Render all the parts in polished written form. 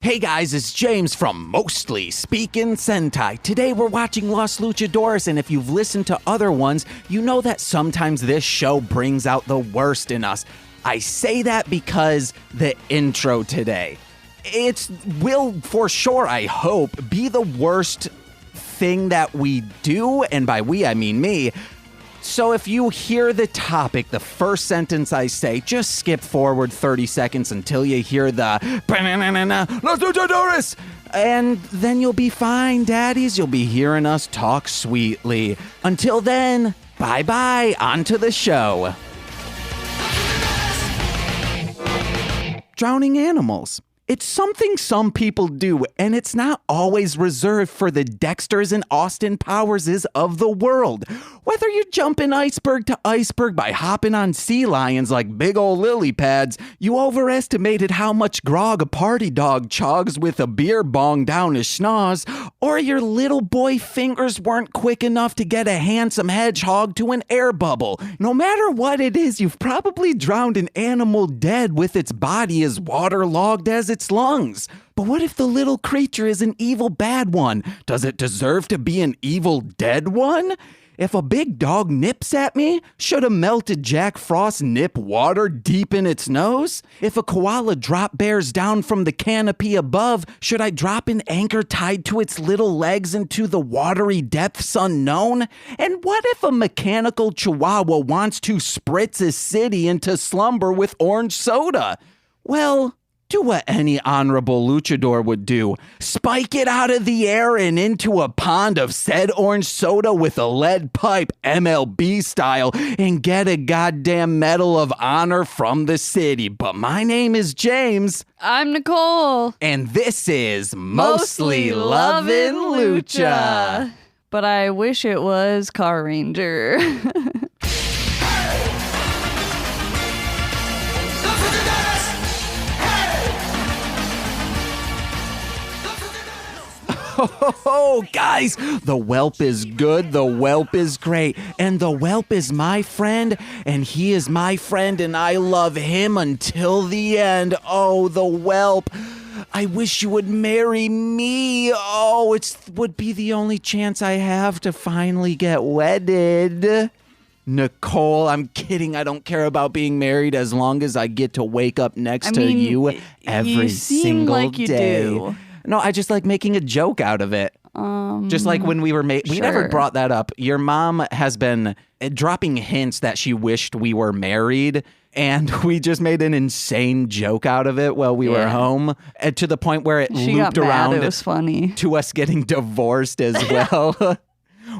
Hey guys, it's James from Mostly Speaking Sentai. Today we're watching Los Luchadores, and if you've listened to other ones, you know that sometimes this show brings out the worst in us. I say that because the intro today, it will for sure, I hope, be the worst thing that we do, and by we I mean me. So if you hear the topic, the first sentence I say, just skip forward 30 seconds until you hear the Los Luchadores, and then you'll be fine, daddies. You'll be hearing us talk sweetly. Until then, bye-bye, on to the show. Drowning animals. It's something some people do, and it's not always reserved for the Dexters and Austin Powerses of the world. Whether you're jumping iceberg to iceberg by hopping on sea lions like big old lily pads, you overestimated how much grog a party dog chogs with a beer bong down his schnoz, or your little boy fingers weren't quick enough to get a handsome hedgehog to an air bubble. No matter what it is, you've probably drowned an animal dead with its body as waterlogged as its lungs. But what if the little creature is an evil bad one? Does it deserve to be an evil dead one? If a big dog nips at me, should a melted Jack Frost nip water deep in its nose? If a koala drop bears down from the canopy above, should I drop an anchor tied to its little legs into the watery depths unknown? And what if a mechanical chihuahua wants to spritz a city into slumber with orange soda? Well, do what any honorable luchador would do. Spike it out of the air and into a pond of said orange soda with a lead pipe, MLB style, and get a goddamn medal of honor from the city. But my name is James. I'm Nicole. And this is Mostly Lovin' Lucha. But I wish it was Car Ranger. Oh, guys, the Whelp is good, the Whelp is great, and the Whelp is my friend, and he is my friend, and I love him until the end. Oh, the Whelp. I wish you would marry me. Oh, it would be the only chance I have to finally get wedded. Nicole, I'm kidding. I don't care about being married as long as I get to wake up next to you every single like you day. Do. No, I just like making a joke out of it. Just like when we were we never brought that up. Your mom has been dropping hints that she wished we were married, and we just made an insane joke out of it while we were home, and to the point where it looped around it was funny. to us getting divorced as well.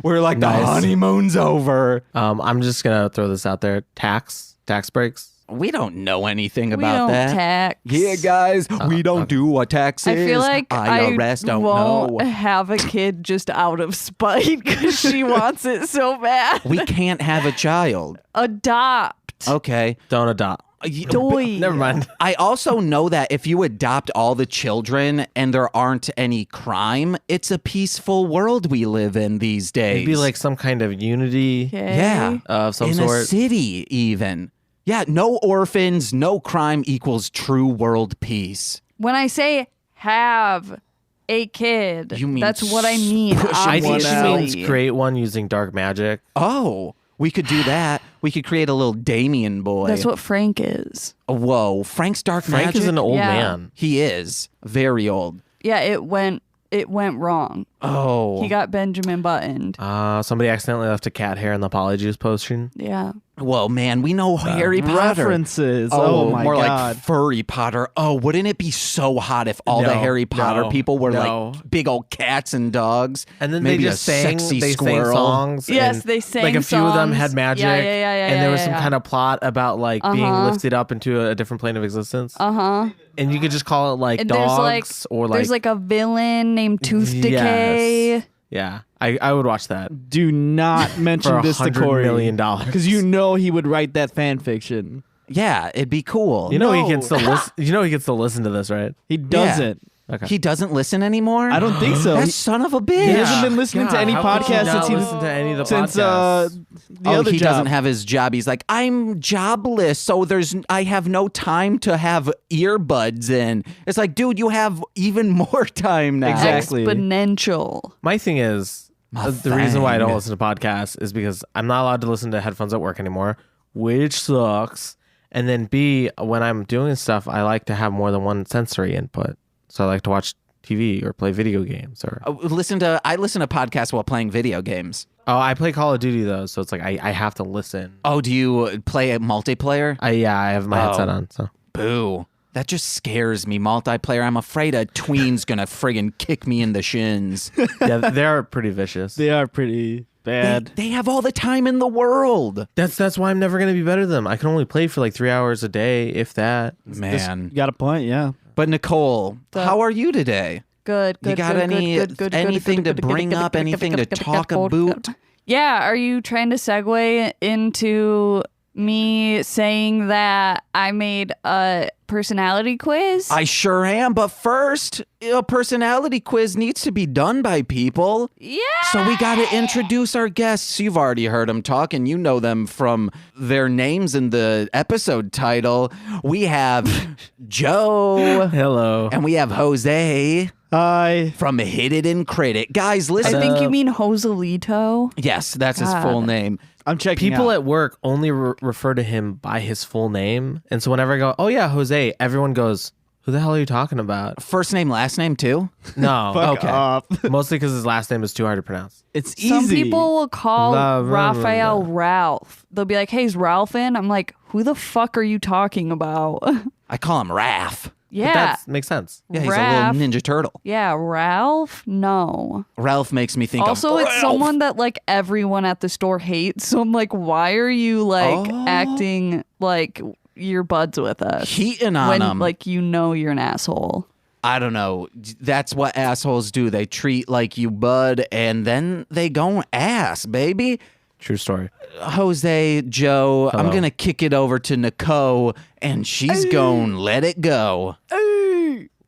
We're like, the honeymoon's over. I'm just going to throw this out there. Tax breaks. We don't know anything about we don't that. Tax. Yeah, guys, we don't do what tax is. I feel like IRS don't won't know. have a kid just out of spite because she wants it so bad. We can't have a child. Adopt. Okay. Don't adopt. Doy. Never mind. I also know that if you adopt all the children and there aren't any crime, it's a peaceful world we live in these days. It'd be like some kind of unity Yeah. of some in sort. a city, even. Yeah, no orphans, no crime equals true world peace. When I say have a kid, You mean that's what I mean. I think she obviously. means create one using dark magic. Oh, we could do that. We could create a little Damien boy. That's what Frank is. Whoa, Frank's dark Frank magic? is an old Yeah. man. He is. Very old. Yeah, it went wrong. Oh. He got Benjamin buttoned. Somebody accidentally left a cat hair in the Polyjuice potion. Yeah. Whoa, man, we know Harry Potter. References. Oh, my more God. like furry Potter. Oh, wouldn't it be so hot if all the No, Harry Potter no, people were no. like big old cats and dogs? And then Maybe they just a sang, sexy they sang squirrel. songs. Yes, and, they sang like a few of them had songs. magic. Yeah, and there was some yeah. kind of plot about like being lifted up into a different plane of existence. Uh-huh. And you could just call it like And dogs or like there's like a villain named Tooth Decay. Yes. Yeah. I would watch that. Do not mention For this to $100 Corey. million. Because you know he would write that fan fiction. Yeah, it'd be cool. You know he No. can still listen. You know he can still listen to this, right? He doesn't. Okay. He doesn't listen anymore? I don't think so. That son of a bitch. He hasn't been listening to any how could you podcast not since he listen to any of the since podcasts? the other he job. doesn't have his job. He's like, I'm jobless, so I have no time to have earbuds in. It's like, dude, you have even more time now. Exactly. Exponential. My thing is, the reason why I don't listen to podcasts is because I'm not allowed to listen to headphones at work anymore, which sucks. And then B, when I'm doing stuff, I like to have more than one sensory input. So I like to watch TV or play video games or I listen to podcasts while playing video games. Oh, I play Call of Duty though, so it's like I have to listen. Oh, do you play a multiplayer? I have my headset on. So Boo. That just scares me. Multiplayer. I'm afraid a tween's gonna friggin' kick me in the shins. yeah, they are pretty vicious. They are pretty bad. They have all the time in the world. That's why I'm never gonna be better than them. I can only play for like 3 hours a day, if that. Man. You got a point, yeah. But Nicole, how are you today? Good. You got anything to bring up? Anything to talk about? Yeah. Are you trying to segue into me saying that I made a personality quiz? I sure am. But first, a personality quiz needs to be done by people. Yeah. So we got to introduce our guests. You've already heard them talk, and you know them from their names in the episode title. We have Joe. Hello. And we have Jose. Hi. From Hit It and Crit It. Guys, I listen. think you mean Joselito. Yes, that's his full name. I'm checking People out. at work only refer to him by his full name. And so whenever I go, oh yeah, Jose, everyone goes, who the hell are you talking about? First name, last name, too? No. Fuck okay. off. Mostly because his last name is too hard to pronounce. It's easy. Some people will call Love, Raphael love. Ralph. They'll be like, hey, is Ralph in? I'm like, who the fuck are you talking about? I call him Raph. Yeah. But that makes sense. Yeah, he's Raph. a little Ninja Turtle. Yeah, Ralph? No. Ralph makes me think Also, of it's Ralph. someone that like everyone at the store hates. So I'm like, why are you like acting like you're buds with us? Heating on when him. like you know you're an asshole. I don't know. That's what assholes do. They treat like you bud, and then they go ass, baby. True story. Jose, Joe, I'm Hello. going to kick it over to Nicole, and she's going to let it go.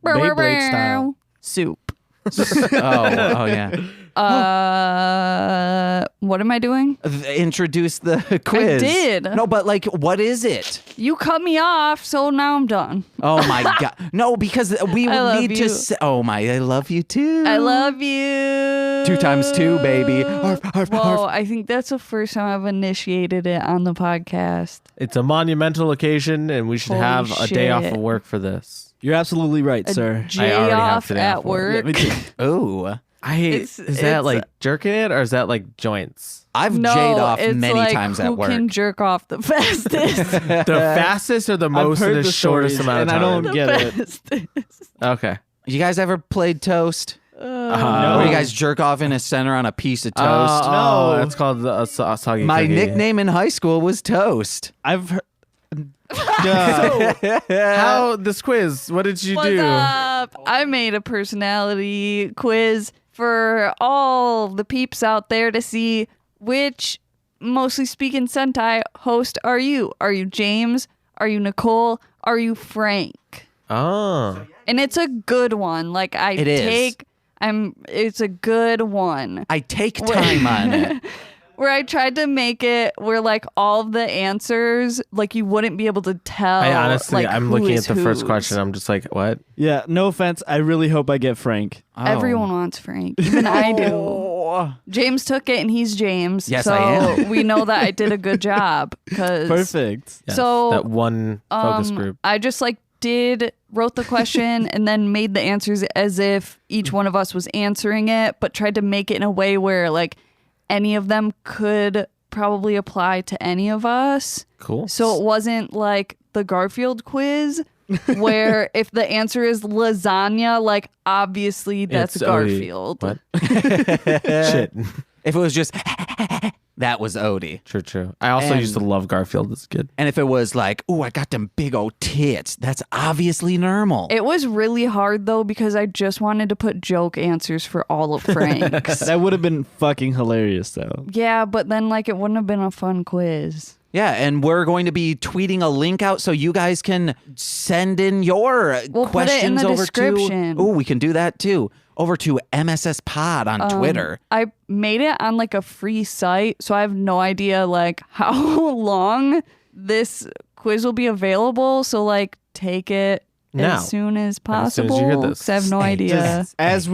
Beyblade style. Soup. Oh, yeah. What am I doing? Introduce the quiz. did. No, but like, what is it? You cut me off, so now I'm done. Oh my God. No, because we I love need you. to say, oh my, I love you too. I love you. 2 times 2, baby. Arf, arf, Whoa, arf. I think that's the first time I've initiated it on the podcast. It's a monumental occasion, and we should Holy have a day off shit. of work for this. You're absolutely right, sir. J already have off today at off work. work. Me too. Ooh. Is that like jerking it, or is that like joints? I've No, jayed off it's many like times who at work. can jerk off the fastest. The fastest or the I've most in heard the the shortest stories, amount of and I time? don't get it. Fastest. Okay. You guys ever played toast? No. Where you guys jerk off in a center on a piece of toast? No, it's called a soggy My cookie. nickname in high school was Toast. I've heard. How this quiz? What did you What's do? up? I made a personality quiz for all the peeps out there to see which, mostly speaking Sentai, host are you? Are you James? Are you Nicole? Are you Frank? Oh, And it's a good one. Like It is. It's a good one. I take time on it. Where I tried to make it where like all of the answers, like you wouldn't be able to tell. I honestly, like, I'm who looking at is the first whose. question. I'm just like, what? Yeah, no offense. I really hope I get Frank. Oh. Everyone wants Frank. Even I do. Oh. James took it and he's James. Yes, so I am. we know that I did a good job. Perfect. Yes, So, that one focus group. I just like wrote the question and then made the answers as if each one of us was answering it, but tried to make it in a way where like any of them could probably apply to any of us. Cool. So it wasn't like the Garfield quiz where if the answer is lasagna, like obviously that's It's Odie. Garfield. What? Shit. If it was just that was Odie. True. I also And- used to love Garfield as a kid. And if it was like, ooh, I got them big old tits, that's obviously normal. It was really hard though because I just wanted to put joke answers for all of Frank's. That would have been fucking hilarious, though. Yeah, but then like it wouldn't have been a fun quiz. Yeah, and we're going to be tweeting a link out so you guys can send in your We'll put it in questions the over description. to. Oh, we can do that too. Over to MSS Pod on Twitter. I made it on like a free site, so I have no idea like how long this quiz will be available. So like take it Now. as soon as possible. As soon as you hear this. 'cause I have no Hey, idea. As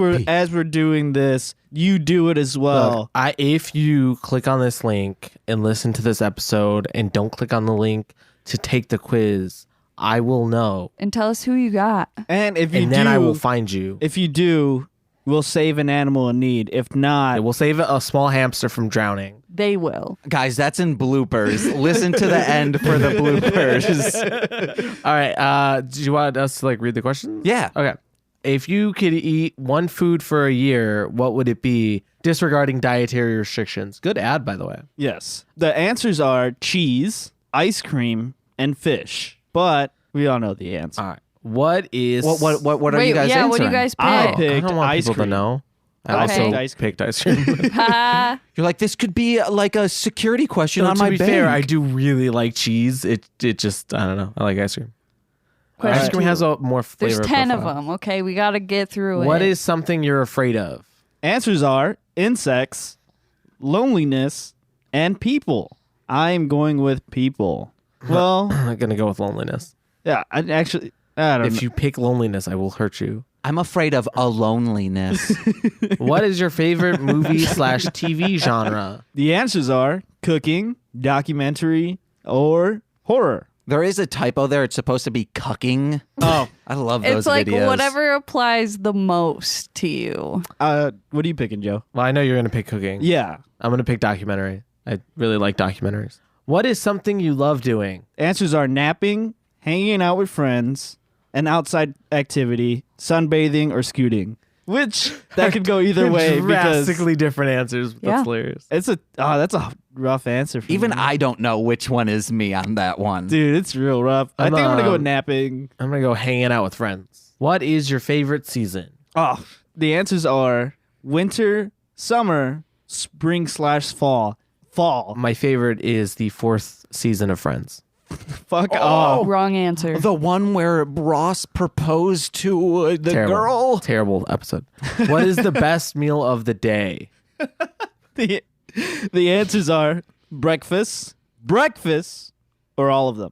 we're doing this, you do it as well. Look, if you click on this link and listen to this episode and don't click on the link to take the quiz, I will know. And tell us who you got. And if you And do, then I will find you. if you do, we'll save an animal in need. If not, It will save a small hamster from drowning. They will. Guys, that's in bloopers. Listen to the end for the bloopers. All right. Do you want us to like read the questions? Yeah. Okay. If you could eat one food for a year, what would it be? Disregarding dietary restrictions. Good ad, by the way. yes. The answers are cheese, ice cream, and fish. But we all know the answer. All right. What is What are Wait, you guys yeah, answering? what do you guys I pick? picked I don't want ice people cream. to know. I Okay. also Ice cream. picked ice cream. Ha. You're like, this could be like a security question No, on to my be bank. fair, I do really like cheese. It just, I don't know. I like ice cream. Question Ice cream has a more There's flavor 10 of profile. them. Okay, we got to get through it. What is something you're afraid of? Answers are insects, loneliness, and people. I'm going with people. Well, I'm going to go with loneliness. yeah, I don't know. If you pick loneliness, I will hurt you. I'm afraid of a loneliness. What is your favorite movie/TV genre? The answers are cooking, documentary, or horror. There is a typo there. It's supposed to be cucking. Oh, I love those It's like videos. whatever applies the most to you. what are you picking, Joe? Well, I know you're going to pick cooking. Yeah. I'm going to pick documentary. I really like documentaries. What is something you love doing? Answers are napping, hanging out with friends, an outside activity, sunbathing, or scooting. Which that could go either way because Drastically different answers. But Yeah. That's hilarious. that's a rough answer for Even me. I don't know which one is me on that one. Dude, it's real rough. I think I'm gonna go with napping. I'm going to go hanging out with friends. What is your favorite season? Oh, the answers are winter, summer, spring/fall. Fall. My favorite is the 4th season of Friends. Fuck off. Wrong answer. The one where Ross proposed to the Terrible. girl. Terrible episode. What is the best meal of the day? The answers are breakfast, or all of them.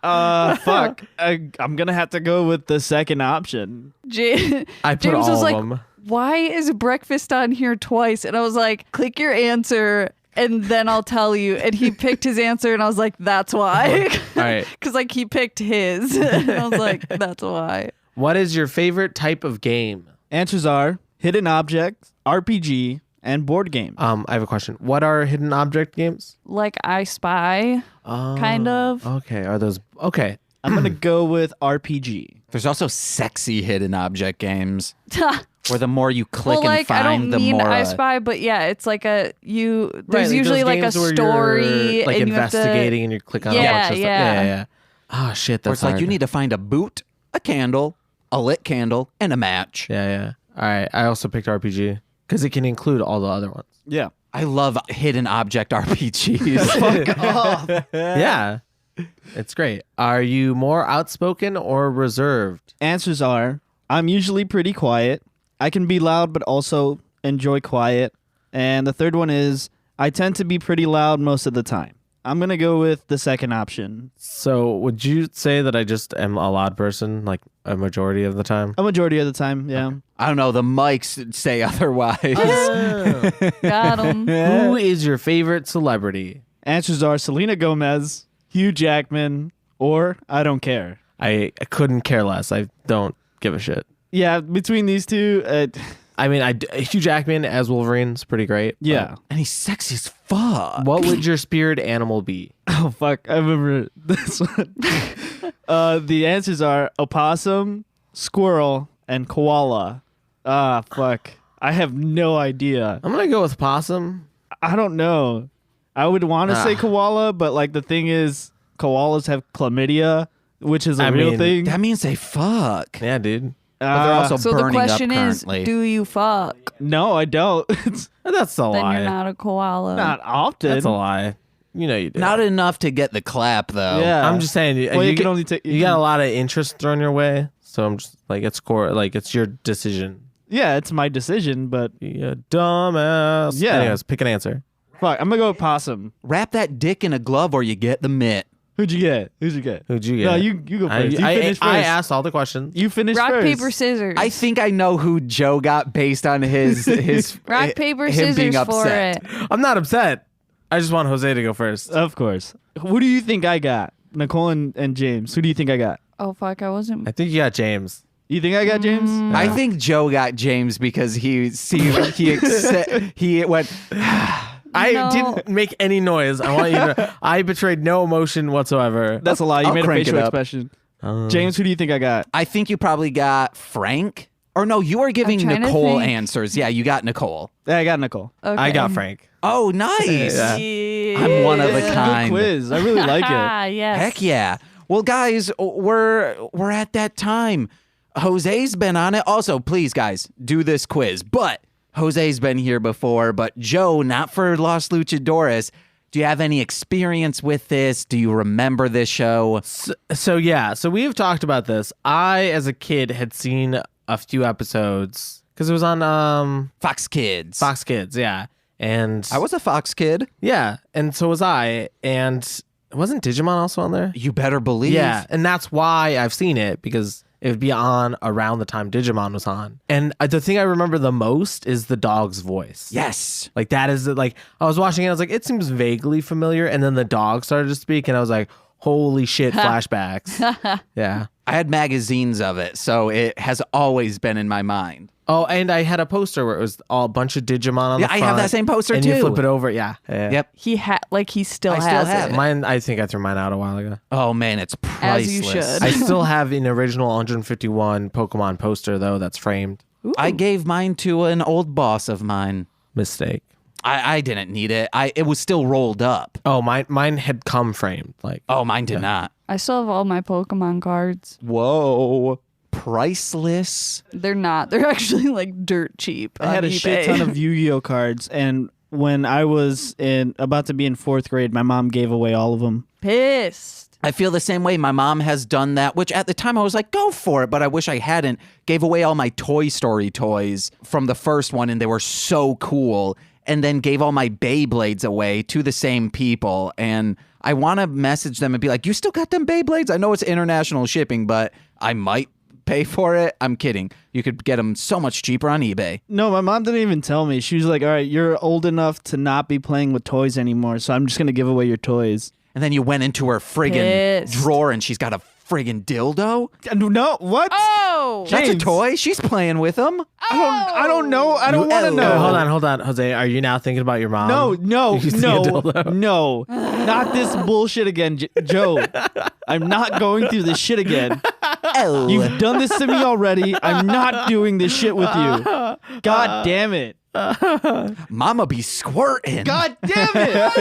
Fuck. I'm gonna have to go with the second option. I put James all was of like, them. why is breakfast on here twice? And I was like, click your answer and then I'll tell you. And he picked his answer and I was like, that's why. All right. Because like he picked his. And I was like, that's why. What is your favorite type of game? Answers are hidden object, RPG, and board game. I have a question. What are hidden object games? Like I Spy, kind of. Okay. Are those okay? I'm gonna go with RPG. There's also sexy hidden object games where the more you click Well, like and I find, don't the mean more. I Spy, but yeah, it's like there's Right, usually those like a games where story you're, like and you have to. investigating and you click on a Yeah, bunch of stuff. yeah. Yeah. Oh shit, where that's it's like hard. you need to find a boot, a candle, a lit candle, and a match. Yeah. All right. I also picked RPG because it can include all the other ones. Yeah. I love hidden object RPGs. Yeah. It's great. Are you more outspoken or reserved? Answers are I'm usually pretty quiet. I can be loud but also enjoy quiet. And the third one is I tend to be pretty loud most of the time. I'm going to go with the second option. So would you say that I just am a loud person like a majority of the time? A majority of the time, yeah. I don't know. The mics say otherwise. Got him. Who is your favorite celebrity? Answers are Selena Gomez, Hugh Jackman, or I don't care. I couldn't care less. I don't give a shit. Yeah, between these two, I mean, Hugh Jackman as Wolverine's pretty great. yeah. And he's sexy as fuck. What would your spirit animal be? Oh, fuck. I remember this one. The answers are opossum, squirrel, and koala. Fuck. I have no idea. I'm gonna go with possum. I don't know. I would want to say koala, but like the thing is, koalas have chlamydia, which is a I real mean, thing. That means they fuck. Yeah, dude. But they're also So the burning question up is, currently. do you fuck? No, I don't. It's That's a Then lie. you're not a koala. not often. That's a lie. You know you do. Not enough to get the clap though. Yeah. I'm just saying. Well, you can get- only take. You got a lot of interest thrown your way, so I'm just like it's your decision. Yeah, it's my decision, but You dumbass. Yeah. Anyways, pick an answer. fuck, I'm gonna go with possum. Wrap that dick in a glove or you get the mitt. Who'd you get? Who'd you get? Who'd you get? No, you go first. You I finish first. I asked all the questions. You finished Rock, first. paper, scissors. I think I know who Joe got based on his Rock, paper, him being scissors for upset. it. I'm not upset. I just want Jose to go first. Of course. Who do you think I got? Nicole and James. Who do you think I got? Oh, fuck, I wasn't. I think you got James. You think I got James? I think Joe got James because he went. I No. didn't make any noise. I want you to. I betrayed no emotion whatsoever. That's a lie. You I'll made a crank it facial up. expression. James, who do you think I got? I think you probably got Frank. Or no, you are giving trying to Nicole think. answers. Yeah, you got Nicole. Yeah, I got Nicole. Okay. I got Frank. Oh, nice. Yeah. I'm one of a This is a kind. good quiz. I really like it. Ah, yes. Heck yeah. Well, guys, we're at that time. Jose's been on it. Also, please, guys, do this quiz. But Jose's been here before. But Joe, not for Los Luchadores. Do you have any experience with this? Do you remember this show? So we've talked about this. I, as a kid, had seen a few episodes because it was on Fox Kids. Fox Kids, yeah. And I was a Fox kid. yeah, and so was I. And wasn't Digimon also on there? You better believe. Yeah, and that's why I've seen it, because it would be on around the time Digimon was on. And the thing I remember the most is the dog's voice. Yes. Like that is like, I was watching it, I was like, it seems vaguely familiar. And then the dog started to speak and I was like, holy shit, flashbacks. Yeah. I had magazines of it, so it has always been in my mind. Oh, and I had a poster where it was all a bunch of Digimon on the Yeah, front. I have that same poster and too. you flip it over. Yeah. Yeah. Yep. He still I has still have it. it. Mine, I think I threw mine out a while ago. Oh man, it's priceless. As you should. I still have an original 151 Pokemon poster though that's framed. I gave mine to an old boss of mine. Mistake. I didn't need it. It was still rolled up. Oh, mine had come framed. Like, Oh, mine did not. I still have all my Pokemon cards. Whoa. Priceless. They're not. They're actually like dirt cheap. I had on a shit eBay. ton of Yu-Gi-Oh cards, and when I was about to be in 4th grade, my mom gave away all of them. Pissed. I feel the same way. My mom has done that, which at the time I was like, go for it, but I wish I hadn't. Gave away all my Toy Story toys from the first one, and they were so cool. And then gave all my Beyblades away to the same people. And I want to message them and be like, you still got them Beyblades? I know it's international shipping, but I might pay for it. I'm kidding. You could get them so much cheaper on eBay. No, my mom didn't even tell me. She was like, all right, you're old enough to not be playing with toys anymore, so I'm just going to give away your toys. And then you went into her friggin' Pissed. drawer and she's got a friggin' dildo. No, what? Oh! That's a James. toy. She's playing with them. I don't know. I don't You want to L- know. hold on, Jose. Are you now thinking about your mom? No, You see a dildo? no. Not this bullshit again, Joe. I'm not going through this shit again. Oh. You've done this to me already. I'm not doing this shit with you. God damn it. Mama be squirting. God damn it.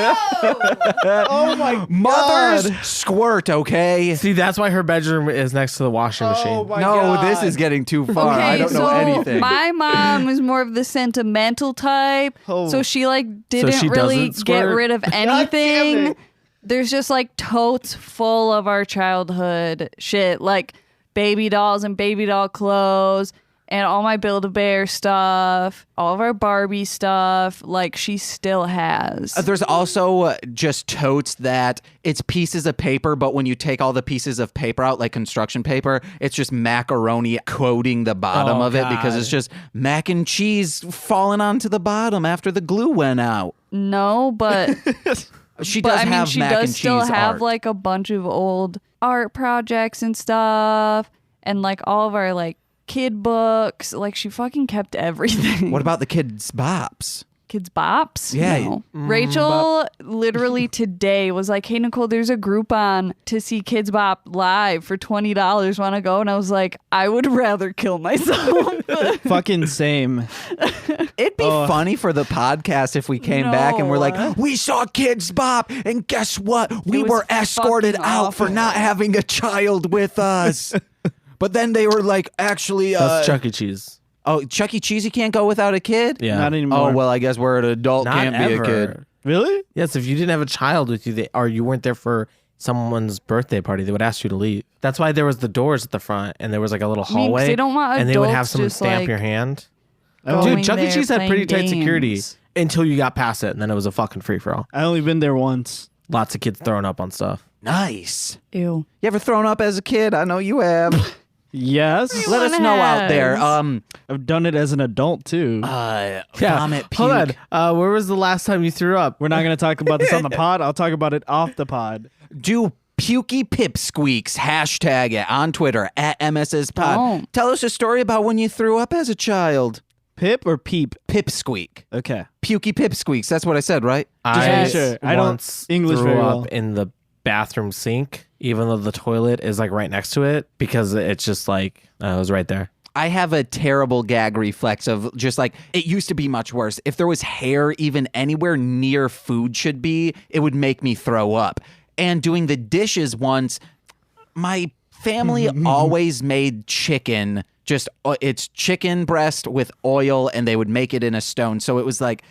Oh my Mothers God. squirt, okay? See, that's why her bedroom is next to the washing machine. Oh my No, God. this is getting too far. Okay, I don't know so anything. my mom is more of the sentimental type, Oh. so she like didn't she really doesn't get squirt? rid of damn anything. it. There's just like totes full of our childhood shit, like baby dolls and baby doll clothes, and all my Build-A-Bear stuff, all of our Barbie stuff. Like she still has. There's also just totes that it's pieces of paper, but when you take all the pieces of paper out, like construction paper, it's just macaroni coating the bottom Oh, of it because God. it's just mac and cheese falling onto the bottom after the glue went out. No, but She but does I mean, have she mac does and still cheese have art. like a bunch of old art projects and stuff, and like all of our like kid books. Like she fucking kept everything. What about the kids' bops? Kids Bops? Yeah. No. Rachel literally today was like, hey, Nicole, there's a Groupon to see Kids Bop live for $20. Want to go? And I was like, I would rather kill myself. Fucking same. It'd be funny for the podcast if we came back and we're like, we saw Kids Bop, and guess what? We was were escorted fucking out for awful. not having a child with us. But then they were like, actually, That's Chuck E. Cheese. oh, Chuck E. Cheese, you can't go without a kid? Yeah. Not anymore. Oh, well, I guess we're an adult, Not can't ever. be a kid. Really? Yes, if you didn't have a child with you, or you weren't there for someone's birthday party, they would ask you to leave. That's why there was the doors at the front, and there was like a little 'cause hallway, they don't want and they would have adults someone just, stamp like, your hand. going Dude, Chuck E. there Cheese had pretty playing tight security games. until you got past it, and then it was a fucking free-for-all. I only been there once. Lots of kids throwing up on stuff. Nice. Ew. You ever thrown up as a kid? I know you have. Yes. Let us know out there. I've done it as an adult too. Vomit, puke. Hold on. Where was the last time you threw up? We're not going to talk about this on the pod. I'll talk about it off the pod. Do pukey pipsqueaks. Hashtag it on Twitter at MSSPod. Oh. Tell us a story about when you threw up as a child. Pip or peep? Pipsqueak. Okay. Pukey pipsqueaks. That's what I said, right? Just I make sure. I don't once English threw very up well. in the bathroom sink, even though the toilet is like right next to it, because it's just like it was right there. I have a terrible gag reflex of just like, it used to be much worse. If there was hair even anywhere near food should be, it would make me throw up. And doing the dishes once, my family always made chicken. Just it's chicken breast with oil, and they would make it in a stone. So it was like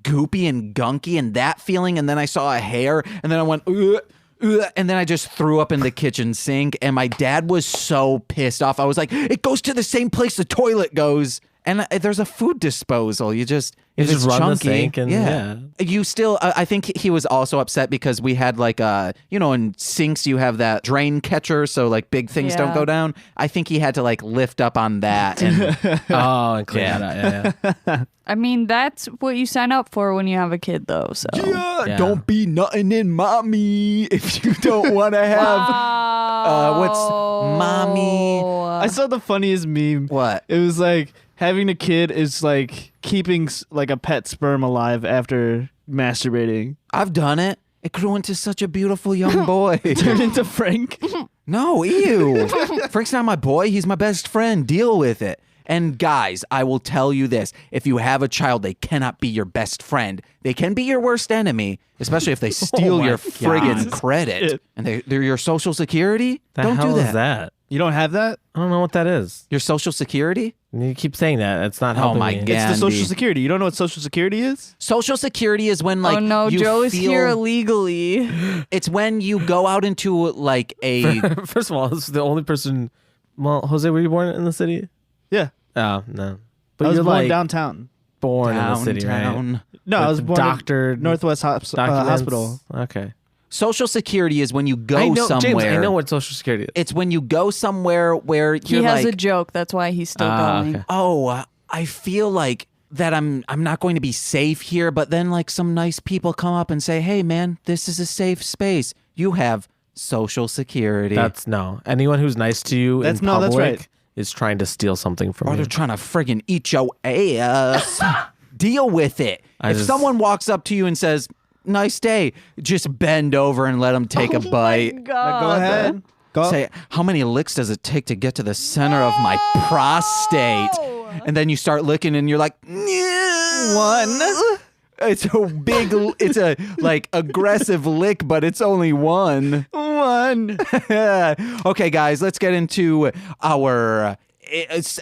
goopy and gunky, and that feeling. And then I saw a hair, and then I went, and then I just threw up in the kitchen sink. And my dad was so pissed off. I was like, it goes to the same place the toilet goes. And there's a food disposal. You just if just it's run the chunky, sink and- yeah. You still. I think he was also upset because we had like in sinks you have that drain catcher, so like big things don't Yeah. go down. I think he had to like lift up on that. And And clean Yeah. that out. Yeah. I mean, that's what you sign up for when you have a kid, though. So. Yeah. don't be nothing in mommy if you don't want to have. What's mommy? I saw the funniest meme. What? It was like having a kid is like keeping like a pet sperm alive after masturbating. I've done it. It grew into such a beautiful young boy. Turned into Frank. No, ew. Frank's not my boy. He's my best friend. Deal with it. And guys, I will tell you this. If you have a child, they cannot be your best friend. They can be your worst enemy, especially if they steal my your God. friggin' credit. And they're your social security? The Don't hell do is that? You don't have that? I don't know what that is. Your social security? You keep saying that. It's not helping my me. God. It's the Andy. Social Security. You don't know what Social Security is? Social security is when like oh no, you Joe is feel, here illegally. It's when you go out into like a First of all, this is the only person. Well, Jose, were you born in the city? Yeah. Oh no, but I was you're born like downtown. born in the city, right? downtown. No, I was born doctored in Northwest documents? Hospital. Okay, Social security is when you go I know, somewhere. James, I know what Social Security is. It's when you go somewhere where He you're has like, a joke. That's why he's still going. Okay. oh, I feel like that I'm not going to be safe here, but then like some nice people come up and say, hey man, this is a safe space. You have social security. That's no. Anyone who's nice to you That's in no, public that's right. is trying to steal something from or you. they're trying to friggin' eat your ass. Deal with it. If someone walks up to you and says, nice day, just bend over and let them take a bite. God. Go ahead. Go. Say, how many licks does it take to get to the center of my prostate? And then you start licking and you're like, one. It's a big, it's a like aggressive lick, but it's only one. One. Okay, guys, let's get into our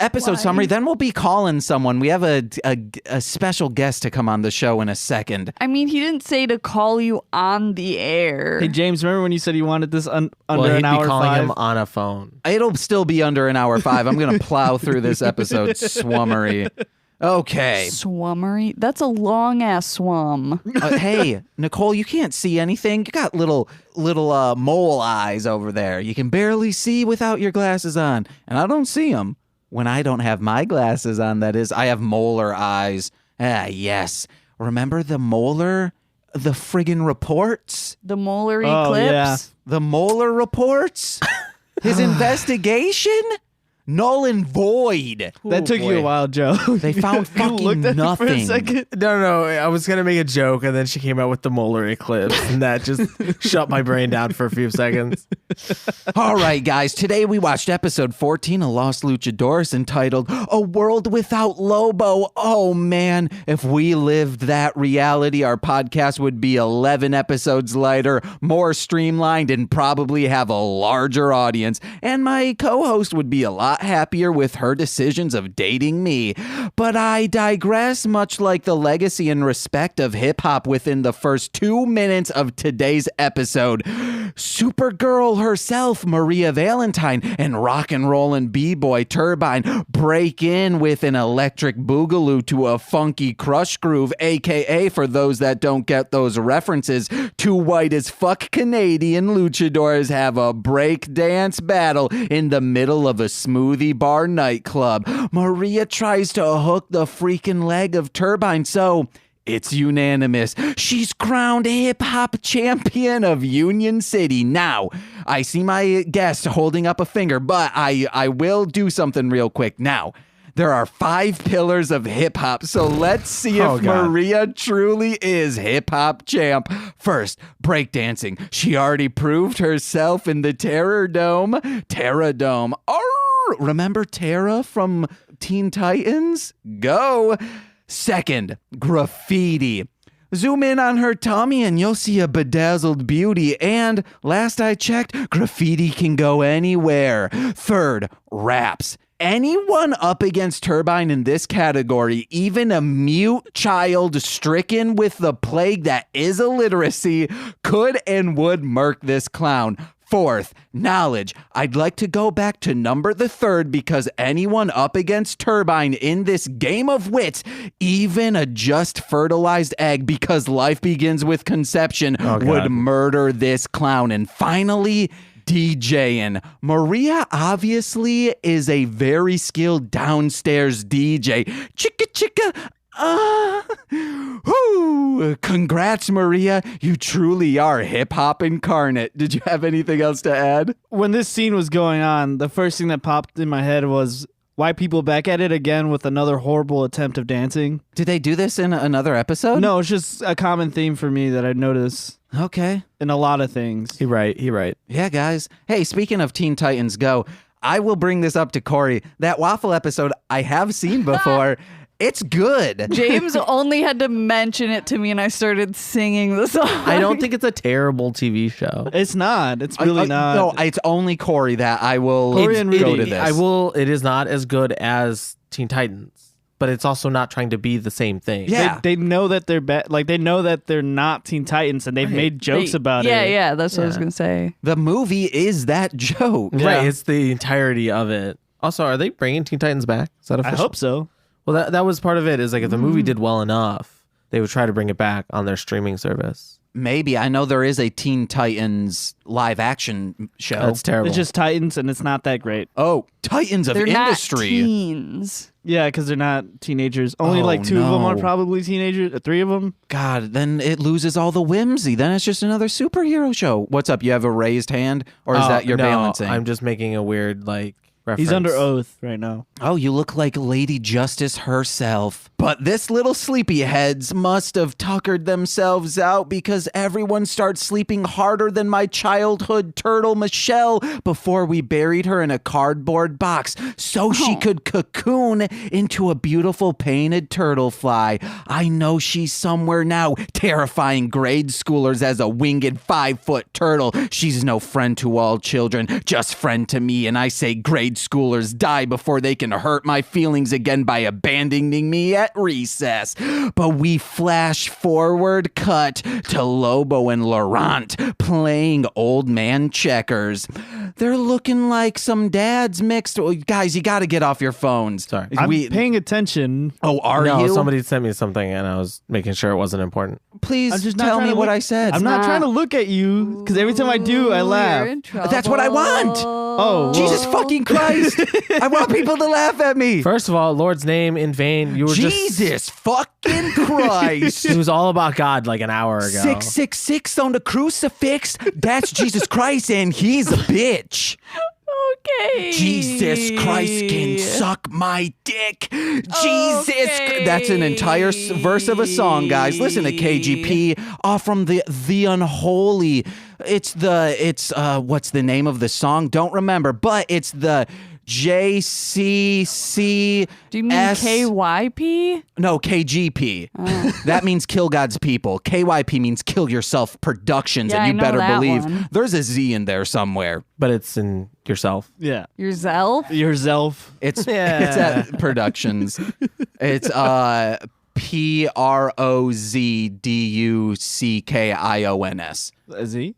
episode summary. Then we'll be calling someone. We have a special guest to come on the show in a second. I mean, he didn't say to call you on the air. Hey, James, remember when you said you wanted this under well, an he'd hour be calling 5? him on a phone. It'll still be under an hour 5. I'm going to plow through this episode swummery. Okay. Swummery? That's a long ass swum. Hey, Nicole, you can't see anything. You got little mole eyes over there. You can barely see without your glasses on. And I don't see them when I don't have my glasses on. That is, I have molar eyes. Ah, yes. Remember the molar? The friggin' reports? The molar Oh, eclipse? yeah. The molar reports? His investigation? Null and void. That took you a while, Joe. They found You looked fucking at me for a nothing. second. No. I was gonna make a joke, and then she came out with the molar eclipse, and that just shut my brain down for a few seconds. All right, guys. Today we watched episode 14 of Los Luchadores entitled A World Without Lobo. Oh, man. If we lived that reality, our podcast would be 11 episodes lighter, more streamlined, and probably have a larger audience. And my co-host would be a lot happier with her decisions of dating me. But I digress, much like the legacy and respect of hip-hop within the first 2 minutes of today's episode. Supergirl herself, Maria Valentine, and rock and rollin' b-boy Turbine break in with an electric boogaloo to a funky crush groove, aka, for those that don't get those references, two white as fuck Canadian luchadors have a break dance battle in the middle of a smoothie bar nightclub. Maria tries to hook the freaking leg of Turbine, so it's unanimous. She's crowned hip-hop champion of Union City. Now, I see my guest holding up a finger, but I will do something real quick. Now, there are 5 pillars of hip-hop, so let's see if Maria truly is hip-hop champ. First, breakdancing. She already proved herself in the Terror Dome. Terror Dome. Arr! Remember Terra from Teen Titans? Go! Second, graffiti. Zoom in on her tummy and you'll see a bedazzled beauty. And last I checked, graffiti can go anywhere. Third, raps. Anyone up against Turbine in this category, even a mute child stricken with the plague that is illiteracy, could and would murk this clown. Fourth, knowledge. I'd like to go back to number the 3rd because anyone up against Turbine in this game of wits, even a just fertilized egg because life begins with conception, would murder this clown. And finally, DJing. Maria obviously is a very skilled downstairs DJ. Chicka chicka. Congrats, Maria. You truly are hip-hop incarnate. Did you have anything else to add? When this scene was going on, the first thing that popped in my head was white people back at it again with another horrible attempt of dancing. Did they do this in another episode? No, it's just a common theme for me that I notice. Okay. In a lot of things. He right. Yeah, guys. Hey, speaking of Teen Titans Go, I will bring this up to Corey. That waffle episode I have seen before. It's good. James only had to mention it to me and I started singing the song. I don't think it's a terrible TV show. It's not. It's really not. No, it's only Corey that I will Corey and go Rudy. to this. It is not as good as Teen Titans, but it's also not trying to be the same thing. Yeah. They know that they're they know that they're not Teen Titans and they've made jokes about it. Yeah, that's what I was going to say. The movie is that joke. Right, Yeah. it's the entirety of it. Also, are they bringing Teen Titans back? Is that official? I hope so. Well, that was part of it, is like if the movie did well enough, they would try to bring it back on their streaming service. Maybe. I know there is a Teen Titans live action show. That's terrible. It's just Titans and it's not that great. Oh, Titans of They're Industry. not teens. Yeah, because they're not teenagers. Only like 2 of them are probably teenagers. 3 of them. God, then it loses all the whimsy. Then it's just another superhero show. What's up? You have a raised hand? Or is that your balancing? I'm just making a weird reference. He's under oath right now. Oh, you look like Lady Justice herself. But this little sleepyheads must have tuckered themselves out because everyone starts sleeping harder than my childhood turtle Michelle before we buried her in a cardboard box so she could cocoon into a beautiful painted turtle fly. I know she's somewhere now, terrifying grade schoolers as a winged 5-foot turtle. She's no friend to all children, just friend to me, and I say grade schoolers die before they can hurt my feelings again by abandoning me at recess. But we flash forward cut to Lobo and Laurent playing old man checkers. They're looking like some dads mixed. Guys, you got to get off your phones. Sorry. I'm paying attention. Oh, are No, you? somebody sent me something and I was making sure it wasn't important. Please I'm just not tell trying me to what look- I said. I'm not trying to look at you because every time I do, I laugh. You're in trouble. That's what I want. Oh, well, Jesus fucking Christ. I want people to laugh at me. First of all, Lord's name in vain. You were Jesus fucking Christ. It was all about God like an hour ago. 666 on the crucifix. That's Jesus Christ, and he's a bitch. Oh, Okay. Jesus Christ can suck my dick. That's an entire verse of a song, guys. Listen to KGP off from the Unholy. It's what's the name of the song? Don't remember, but it's the JCCSMD. Do you mean KYP? No, KGP. That means Kill God's People. KYP means Kill Yourself Productions, Yeah, and you I know better that believe one. there's a Z in there somewhere. But it's in yourself. Yeah. Yourself? Yourself. It's at Productions. It's PROZDUCKIONS. A Z?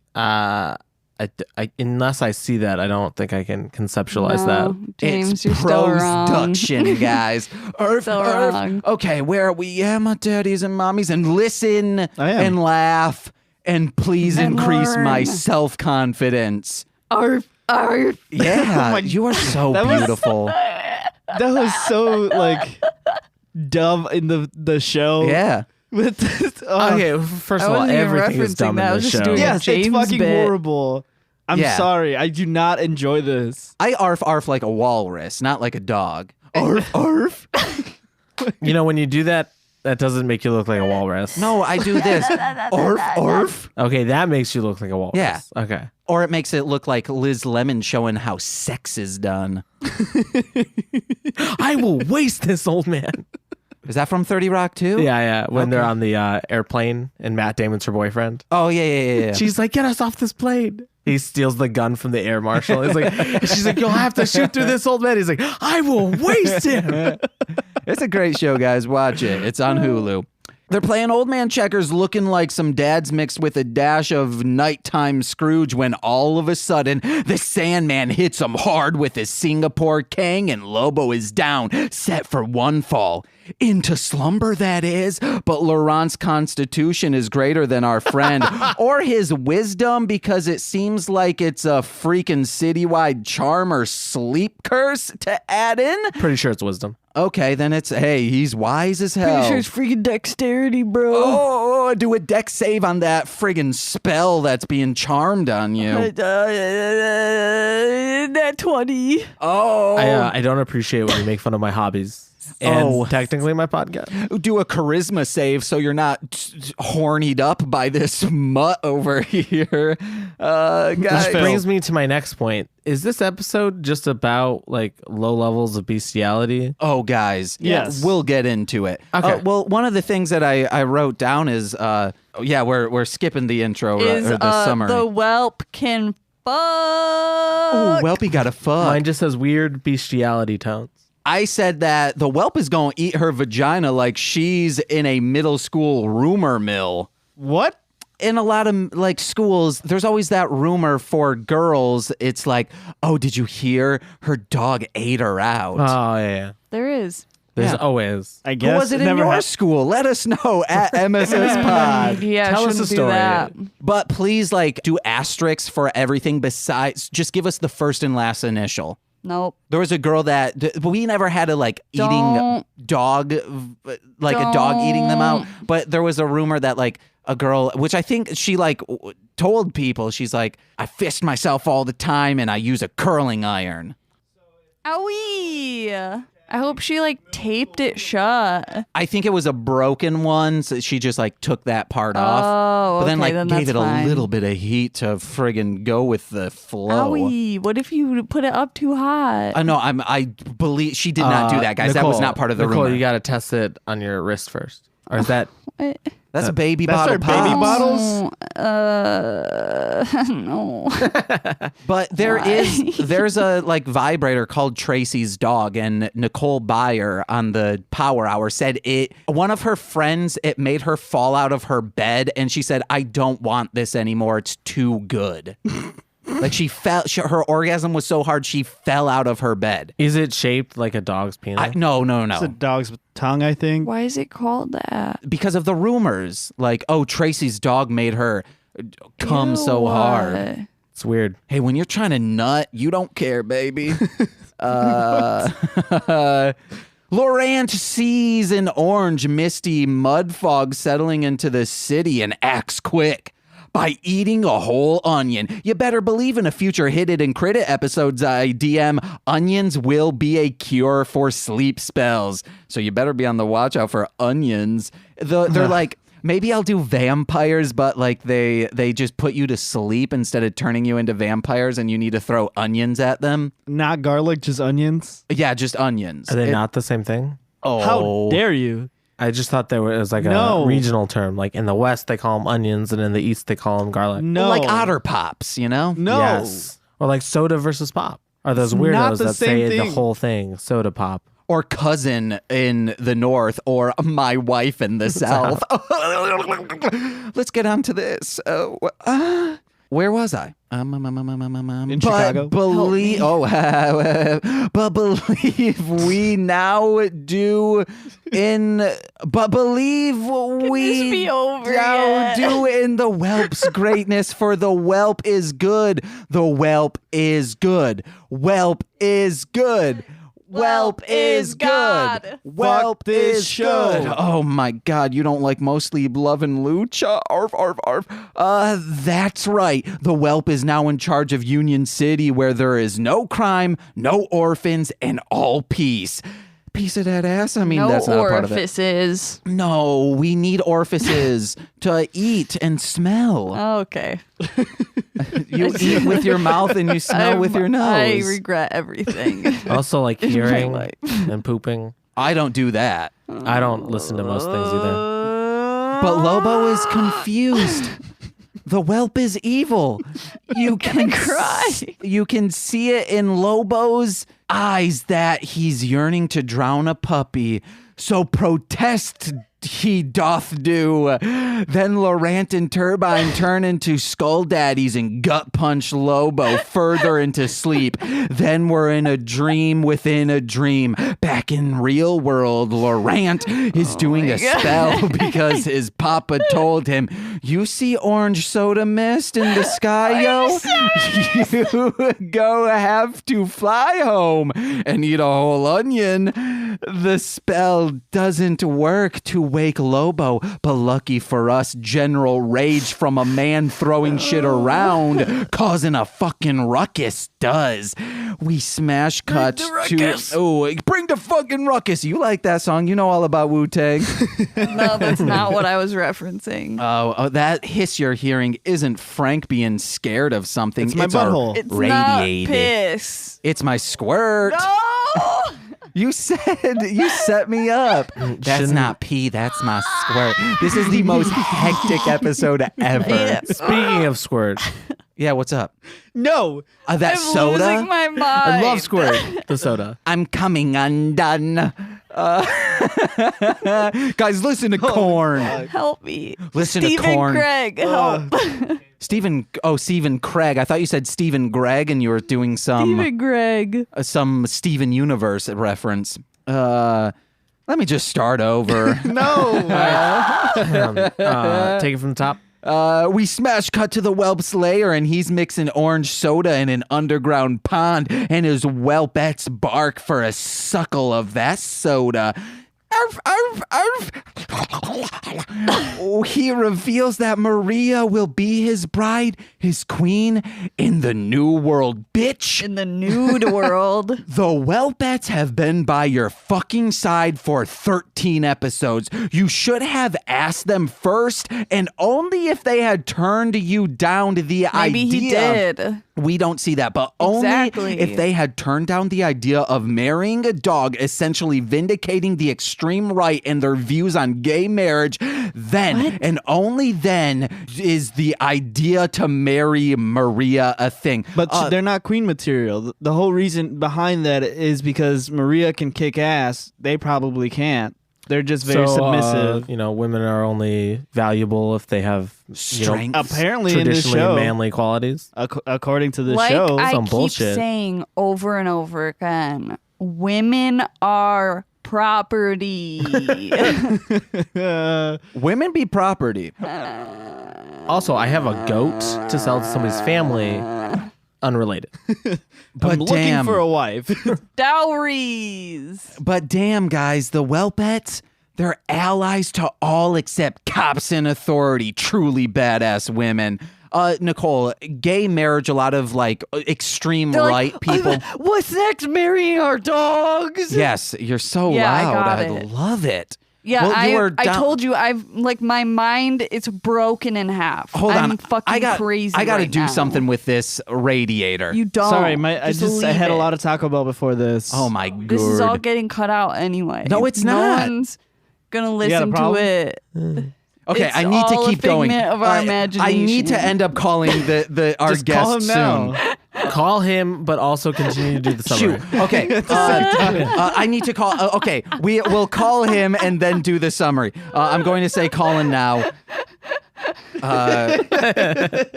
Unless I see that, I don't think I can conceptualize No, James, It's you're still wrong. production, guys. Still wrong. Okay, where are we? Yeah, my daddies and mommies, and listen I am. and laugh and please And increase my learn. self-confidence. Arf. Yeah, you are so That was- beautiful. That was so like dumb in the show. Yeah. With this, Okay, first I of all, wasn't even everything is referencing dumb that. I in was the just show. doing yes, James it's fucking bit. horrible. I'm Yeah. sorry. I do not enjoy this. I arf like a walrus, not like a dog. Arf. You know, when you do that, that doesn't make you look like a walrus. No, I do this. Arf. Okay, that makes you look like a walrus. Yeah. Okay. Or it makes it look like Liz Lemon showing how sex is done. I will waste this old man. Is that from 30 Rock too? Yeah. When they're on the airplane and Matt Damon's her boyfriend. Oh, yeah. She's like, get us off this plane. He steals the gun from the air marshal. He's like, she's like, you'll have to shoot through this old man. He's like, I will waste him. It's a great show, guys. Watch it. It's on Hulu. They're playing old man checkers looking like some dads mixed with a dash of nighttime Scrooge when all of a sudden the Sandman hits him hard with his Singapore Kang and Lobo is down, set for one fall. Into slumber, that is. But Laurent's constitution is greater than our friend or his wisdom because it seems like it's a freaking citywide charm or sleep curse to add in. Pretty sure it's wisdom. Okay, then he's wise as hell. Pretty sure it's freaking dexterity, bro. Oh, do a deck save on that friggin' spell that's being charmed on you. That 20. Oh. I don't appreciate when you make fun of my hobbies. And technically my podcast. Do a charisma save so you're not hornied up by this mutt over here. Guys. Which brings me to my next point. Is this episode just about like low levels of bestiality? Oh, guys. Yes. We'll get into it. Okay. Well, one of the things that I wrote down is, we're skipping the intro Is or the summary. the whelp can fuck. Oh, Whelpy got a fuck. Mine just has weird bestiality tones. I said that the whelp is going to eat her vagina like she's in a middle school rumor mill. What? In a lot of like schools, there's always that rumor for girls. It's like, oh, did you hear her dog ate her out? Oh, yeah. There is. There's Yeah. always. I Who guess was it in your school? Let us know at MSS Pod. Yeah, Tell us shouldn't a do story. that. But please, like, do asterisks for everything besides. Just give us the first and last initial. Nope. There was a girl that we never had a like eating Don't. dog, like a dog eating them out. But there was a rumor that like a girl, which I think she like told people, she's like, I fist myself all the time and I use a curling iron. Owie. I hope she like taped it shut. I think it was a broken one, so she just like took that part off. Oh, But then okay, like then gave that's it fine. a little bit of heat to friggin' go with the flow. Owie. What if you put it up too hot? No, I believe she did not do that, guys. That was not part of the Nicole, rumor. you got to test it on your wrist first. Or is that... What? That's a baby That's bottle our baby pops. bottles? No. But there's a like vibrator called Tracy's dog, and Nicole Byer on the Power Hour said one of her friends, it made her fall out of her bed, and she said, I don't want this anymore. It's too good. Like her orgasm was so hard she fell out of her bed. Is it shaped like a dog's penis? No. It's a dog's tongue, I think. Why is it called that? Because of the rumors, like, oh, Tracy's dog made her come so Ew. hard. It's weird. Hey, when you're trying to nut, you don't care, baby. Laurent sees an orange, misty mud fog settling into the city and acts quick. by eating a whole onion. You better believe in a future Hit It and Crit It episodes I DM, onions will be a cure for sleep spells. So you better be on the watch out for onions. They're like, maybe I'll do vampires, but like they just put you to sleep instead of turning you into vampires, and you need to throw onions at them. Not garlic, just onions. Yeah, just onions. Are they not the same thing? Oh, How dare you? I just thought it was like No. a regional term. Like in the West, they call them onions, and in the East, they call them garlic. No. like Otter Pops, you know? No. Yes. Or like soda versus pop. Are those It's not weirdos the that same say the thing. whole thing, soda pop? Or cousin in the North, or my wife in the South. Let's get on to this. Where was I? In Chicago? But believe we now do in. But believe we this be over now yet? do in the Whelp's greatness. For the Whelp is good. The Whelp is good. Whelp is good. Whelp is God. good. Whelp Fuck this is show. good. Oh my God, you don't like mostly Lovin' Lucha? Arf, arf, arf. That's right. The Whelp is now in charge of Union City, where there is no crime, no orphans, and all peace. Piece of that ass? I mean, No that's not a part of it. orifices. No, we need orifices to eat and smell. Okay. You eat with your mouth and you smell with your nose. I regret everything. Also, like hearing life. and pooping. I don't do that. I don't listen to most things either. But Lobo is confused. The Whelp is evil. You can cry. You can see it in Lobo's eyes that he's yearning to drown a puppy. So protest he doth do. Then Laurent and Turbine turn into skull daddies and gut punch Lobo further into sleep. Then we're in a dream within a dream. Back in real world, Laurent is doing a spell because his papa told him, "You see orange soda mist in the sky, yo? You go have to fly home and eat a whole onion." The spell doesn't work to wake Lobo, but lucky for us, general rage from a man throwing shit around, causing a fucking ruckus does. We smash cut to bring the fucking ruckus. You like that song? You know all about Wu-Tang. No, that's not what I was referencing. Oh, that hiss you're hearing isn't Frank being scared of something. It's my our butthole. It's radiated. not piss. It's my squirt. No! You said you set me up. That's Shouldn't- not pee. That's my squirt. This is the most hectic episode ever. Yeah. Speaking of squirt, Yeah, what's up? No. That I'm soda? losing my mind. I love squirt, the soda. I'm coming undone. Guys, listen to Corn. Help me. Listen Stephen to Corn. Craig, help. Stephen Craig. I thought you said Stephen Gregg and you were doing Stephen Craig. some Steven Universe reference. Let me just start over. No. Take it from the top. We smash cut to the Whelp's lair, and he's mixing orange soda in an underground pond, and his Whelpettes bark for a suckle of that soda. Arf, arf, arf. He reveals that Maria will be his bride, his queen, in the new world, bitch. In the nude world. The Whelpettes have been by your fucking side for 13 episodes. You should have asked them first, and only if they had turned you down to the Maybe idea. he did. We don't see that, but only Exactly. if they had turned down the idea of marrying a dog, essentially vindicating the extreme right and their views on gay marriage, then and only then is the idea to marry Maria a thing. But they're not queen material. The whole reason behind that is because Maria can kick ass. They probably can't. They're just very submissive. Women are only valuable if they have Strength. Apparently in this traditionally show, manly qualities. according to the Like show. I some keep bullshit. saying over and over again, women are property. Women be property. Also, I have a goat to sell to somebody's family. Unrelated. But I'm looking damn. for a wife. Dowries. But damn, guys, the Whelpettes, They're allies to all except cops and authority. Truly badass women. Nicole, gay marriage, a lot of like extreme They're right people. What's next? Marrying our dogs? Yes, you're so Yeah, I loud. got I it. love it. Yeah, Well, you were I down- told you I've like my mind it's broken in half. Hold I'm on. fucking crazy. I got to right do now. something with this radiator. You don't. Sorry, I leave had a it. lot of Taco Bell before this. Oh my god. This is all getting cut out anyway. No, it's no not. one's gonna got a listen to problem? it. Okay, It's I need to all a keep going. figment of our I need imagination. to end up calling the our Just guest call him soon. now. Call him, but also continue to do the summary. Shoot. Okay. I need to call. Okay, we'll call him and then do the summary. I'm going to say calling now.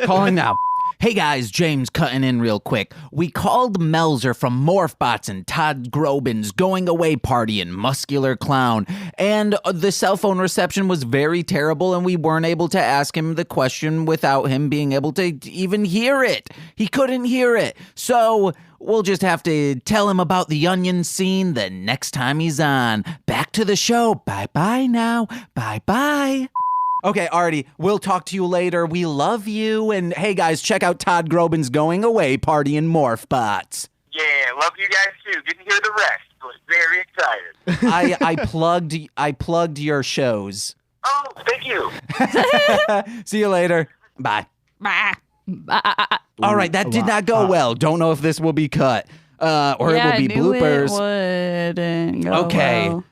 Calling now. Hey guys, James cutting in real quick. We called Melzer from Morphbots and Todd Grobin's going away party in Muscular Clown, and the cell phone reception was very terrible, and we weren't able to ask him the question without him being able to even hear it. He couldn't hear it. So we'll just have to tell him about the onion scene the next time he's on. Back to the show. Bye-bye now. Bye-bye. Okay, Artie, we'll talk to you later. We love you. And hey, guys, check out Todd Grobin's going away party in Morphbots. Yeah, love you guys too. Didn't hear the rest, but very excited. I plugged your shows. Oh, thank you. See you later. Bye. Bah. All right, that did not go well. Don't know if this will be cut or it will be bloopers. It wouldn't go Okay. well.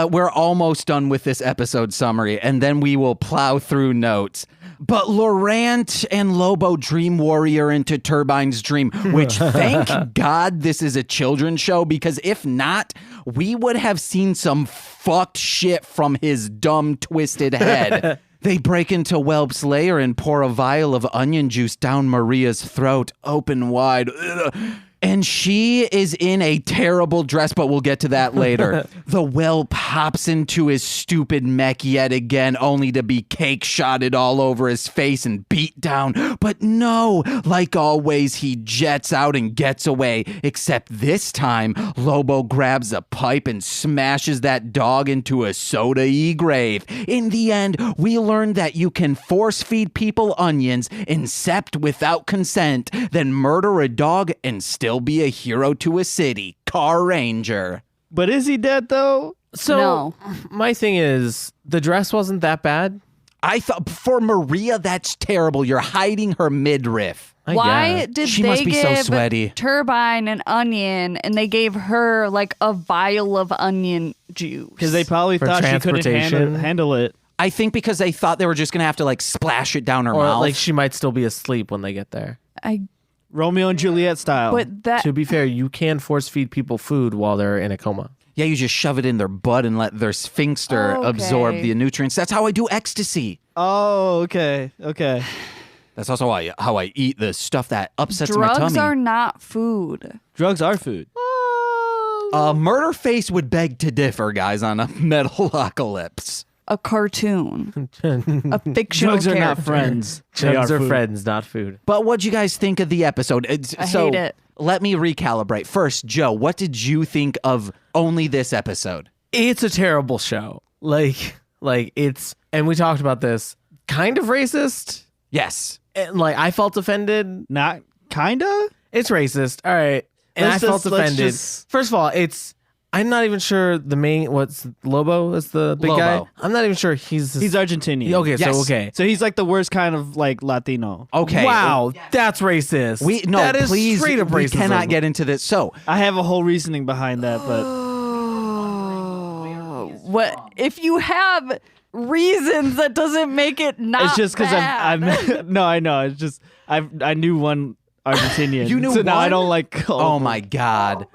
We're almost done with this episode summary, and then we will plow through notes. But Laurent and Lobo dream warrior into Turbine's dream, which thank God this is a children's show, because if not, we would have seen some fucked shit from his dumb, twisted head. They break into Whelp's lair and pour a vial of onion juice down Maria's throat, open wide. Ugh. And she is in a terrible dress, but we'll get to that later. The Whelp hops into his stupid mech yet again, only to be cake shotted all over his face and beat down. But no, like always, he jets out and gets away. Except this time, Lobo grabs a pipe and smashes that dog into a soda-y grave. In the end, we learn that you can force feed people onions, incept without consent, then murder a dog and still be a hero to a city. Car Ranger. But is he dead though? So No. my thing is, the dress wasn't that bad. I thought for Maria, that's terrible. You're hiding her midriff. I Why guess. did She they must be so give sweaty. Turbine an onion and they gave her like a vial of onion juice? Because they probably For thought she couldn't transportation? handle it. I think because they thought they were just going to have to like splash it down her Or mouth. like she might still be asleep when they get there. Romeo and Juliet style. But that To be fair, you can force feed people food while they're in a coma. yeah, you just shove it in their butt and let their sphincter Okay. absorb the nutrients. That's how I do ecstasy. Oh, okay. That's also how I eat the stuff that upsets my drugs tummy. are not food. Drugs are food. Murderface would beg to differ, guys, on a Metalocalypse. A cartoon. A fictional Drugs are not character. friends. They Drugs are food. friends, not food. But what'd you guys think of the episode? I So hate it. let me recalibrate. First, Joe, what did you think of only this episode? It's a terrible show. Like it's, and we talked about this, kind of racist. Yes. And like I felt offended. Not kinda. It's racist. All right. And Let's I felt just- let's offended. just- First of all, I'm not even sure the main, what's Lobo is the big guy? Lobo. I'm not even sure he's Argentinian. Okay, Yes. so okay. So he's like the worst kind of like Latino. Okay. Wow, that's racist. That is please, straight up we racism. cannot get into this. So, I have a whole reasoning behind that, but What if you have reasons that doesn't make it not it's just because bad. I'm no, I know. It's just I knew one Argentinian. You knew so now I one? don't like. oh my God.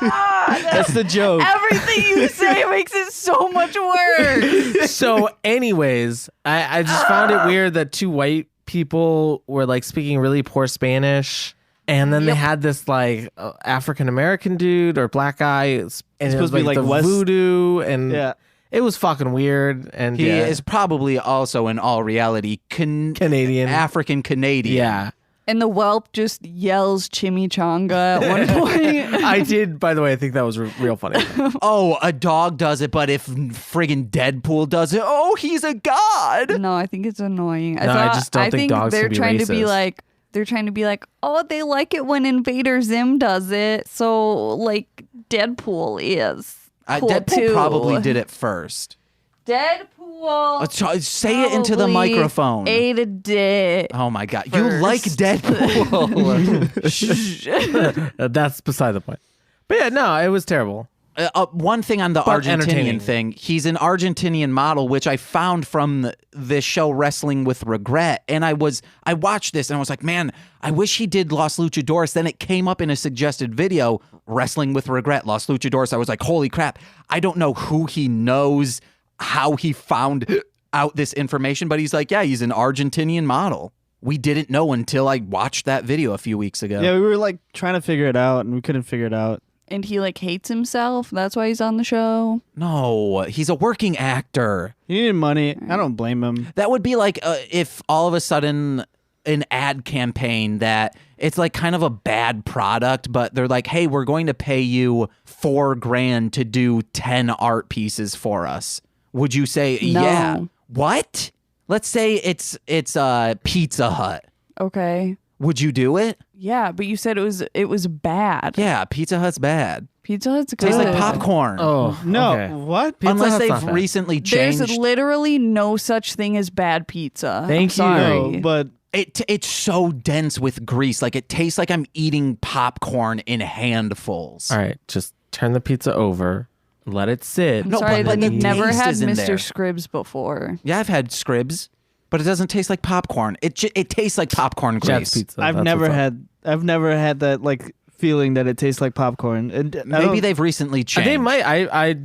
That's the joke. Everything you say makes it so much worse. So, anyways, I just found it weird that two white people were like speaking really poor Spanish. And then they had this like African American dude or black guy, and it was supposed to be like the West- voodoo, and Yeah. it was fucking weird. And He yeah. is probably also, in all reality, Canadian. African Canadian. Yeah. And the whelp just yells chimichanga at one point. I did, by the way. I think that was real funny. Oh, a dog does it, but if friggin' Deadpool does it, oh, he's a god. No, I think it's annoying. I just don't think dogs they're can be trying to be racist. like they're trying to be like, oh, they like it when Invader Zim does it, so like Deadpool is cool Deadpool too. probably did it first. Deadpool. Say it into the probably microphone. Ate a dick. Oh my god, first. you like Deadpool. That's beside the point. But yeah, no, it was terrible. One thing on the But Argentinian entertaining. thing, he's an Argentinian model, which I found from this show Wrestling with Regret. And I watched this and I was like, man, I wish he did Los Luchadores. Then it came up in a suggested video, Wrestling with Regret, Los Luchadores. I was like, holy crap. I don't know who he knows, how he found out this information, but he's like, yeah, he's an Argentinian model. We didn't know until I watched that video a few weeks ago. Yeah, we were like trying to figure it out, and we couldn't figure it out. And he like hates himself. That's why he's on the show. No, he's a working actor. He needed money. I don't blame him. That would be like if all of a sudden an ad campaign that it's like kind of a bad product, but they're like, hey, we're going to pay you $4,000 to do 10 art pieces for us. Would you say, No. yeah? What? Let's say it's Pizza Hut. Okay. Would you do it? Yeah, but you said it was bad. Yeah, Pizza Hut's bad. Pizza Hut's good. Tastes like popcorn. Oh, No, okay. what? Unless Hut's not they've bad. recently There's changed. literally no such thing as bad pizza. Thank you. I'm sorry. No, but It's so dense with grease. Like it tastes like I'm eating popcorn in handfuls. All right, just turn the pizza over, let it sit. I'm No, sorry but that the you've never taste had is in Mr. there. Scribs before. Yeah, I've had Scribs, but it doesn't taste like popcorn. It tastes like popcorn Jets grease. pizza. I've that's never what's up. had that like feeling that it tastes like popcorn. And Maybe they've recently changed. They might. I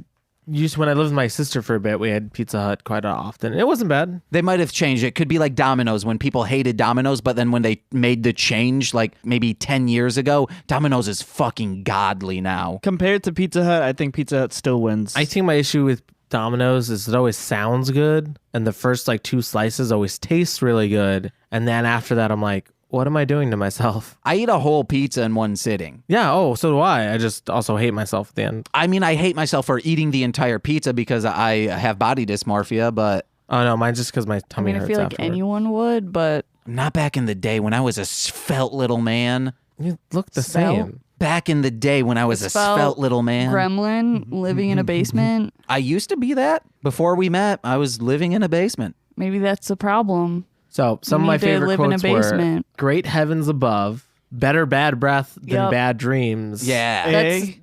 used when I lived with my sister for a bit. We had Pizza Hut quite often. It wasn't bad. They might have changed. It could be like Domino's when people hated Domino's, but then when they made the change, like maybe 10 years ago, Domino's is fucking godly now. compared to Pizza Hut, I think Pizza Hut still wins. I think my issue with Domino's is it always sounds good, and the first like 2 slices always taste really good, and then after that I'm like, what am I doing to myself? I eat a whole pizza in one sitting. Yeah. Oh, so do I. I just also hate myself at the end. I mean, I hate myself for eating the entire pizza because I have body dysmorphia, but Oh no, mine's just because my I tummy mean, I hurts feel like afterward. anyone would, but not back in the day when I was a svelte little man. You look the Svelte? same. Back in the day when I was a svelte little man. gremlin living in a basement. I used to be that. Before we met, I was living in a basement. Maybe that's the problem. So some of my need to favorite live in a quotes were basement. "Great heavens above, better bad breath than Yep. bad dreams." Yeah.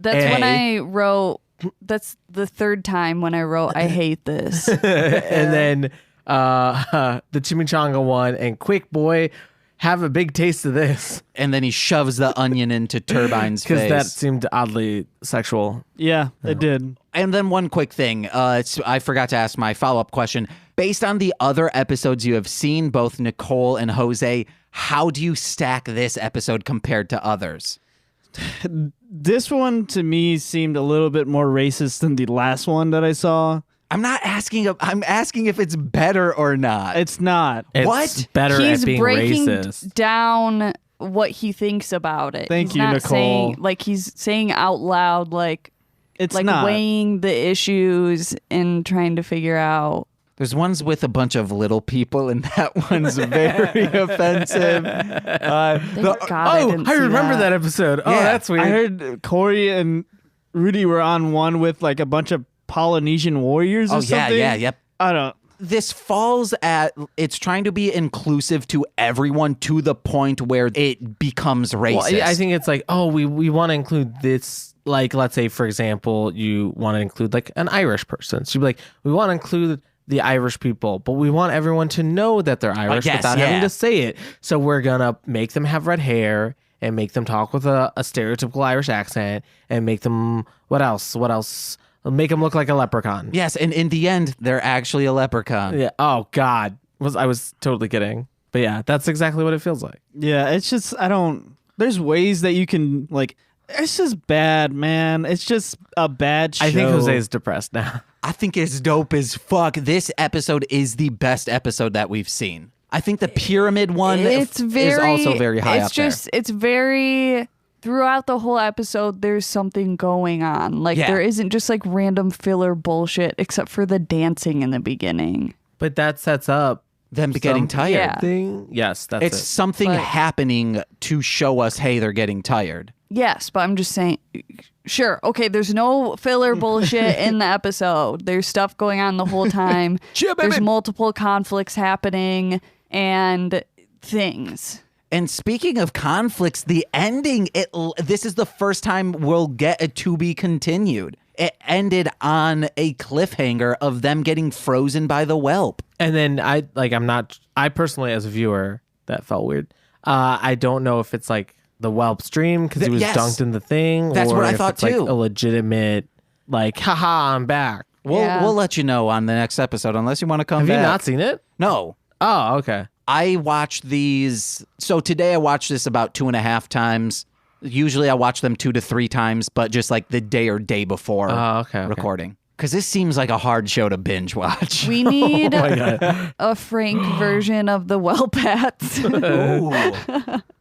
That's when A. I wrote. That's the third time when I wrote, I hate this. And then the chimichanga one and quick boy, have a big taste of this And then he shoves the onion into Turbine's because face. that seemed oddly sexual. yeah, it did. And then one quick thing. I forgot to ask my follow-up question. Based on the other episodes you have seen, both Nicole and Jose, how do you stack this episode compared to others? This one to me seemed a little bit more racist than the last one that I saw. I'm not asking. I'm asking if it's better or not. It's not. It's What? better He's at being breaking racist. down what he thinks about it. Thank He's you, not Nicole. Saying, like he's saying out loud, like It's not. weighing the issues and trying to figure out. There's ones with a bunch of little people, and that one's very offensive. Thank God I didn't I see remember that episode. Oh, Yeah, that's weird. I heard Corey and Rudy were on one with like a bunch of Polynesian warriors or Oh something. yep. I don't. This falls at. It's trying to be inclusive to everyone to the point where it becomes racist. Well, I think it's like, oh, we want to include this. Like, let's say, for example, you want to include like an Irish person. So you'd be like, we want to include the Irish people, but we want everyone to know that they're Irish yes, without yeah. having to say it. So we're gonna make them have red hair and make them talk with a stereotypical Irish accent and make them what else? Make them look like a leprechaun. Yes, and in the end, they're actually a leprechaun. Yeah. Oh God. I was totally kidding. But yeah, that's exactly what it feels like. Yeah, it's just I don't. There's ways that you can like. It's just bad, man. It's just a bad show. I think Jose's depressed now. I think it's dope as fuck. This episode is the best episode that we've seen. I think the pyramid one is also very high up there. It's very... Throughout the whole episode, there's something going on. Like, there isn't just, like, random filler bullshit, except for the dancing in the beginning. But that sets up them getting tired. Yeah. Yes, that's it's it. something happening to show us, hey, they're getting tired. Yes, but I'm just saying, sure, okay, there's no filler bullshit in the episode. There's stuff going on the whole time. There's multiple conflicts happening and things. And speaking of conflicts, the ending, this is the first time we'll get a to be continued. It ended on a cliffhanger of them getting frozen by the whelp. And then I personally, as a viewer, that felt weird. I don't know if it's like the whelp's dream because he was dunked in the thing. That's or what I if thought it's too. Like a legitimate, like, haha, I'm back. We'll let you know on the next episode, unless you want to come back. Have you not seen it? No. Oh, okay. I watched these. So today I watched this about 2.5 times. Usually I watch them 2 to 3 times, but just like the day before recording. Because this seems like a hard show to binge watch. We need a Frank version of the Whelp hats.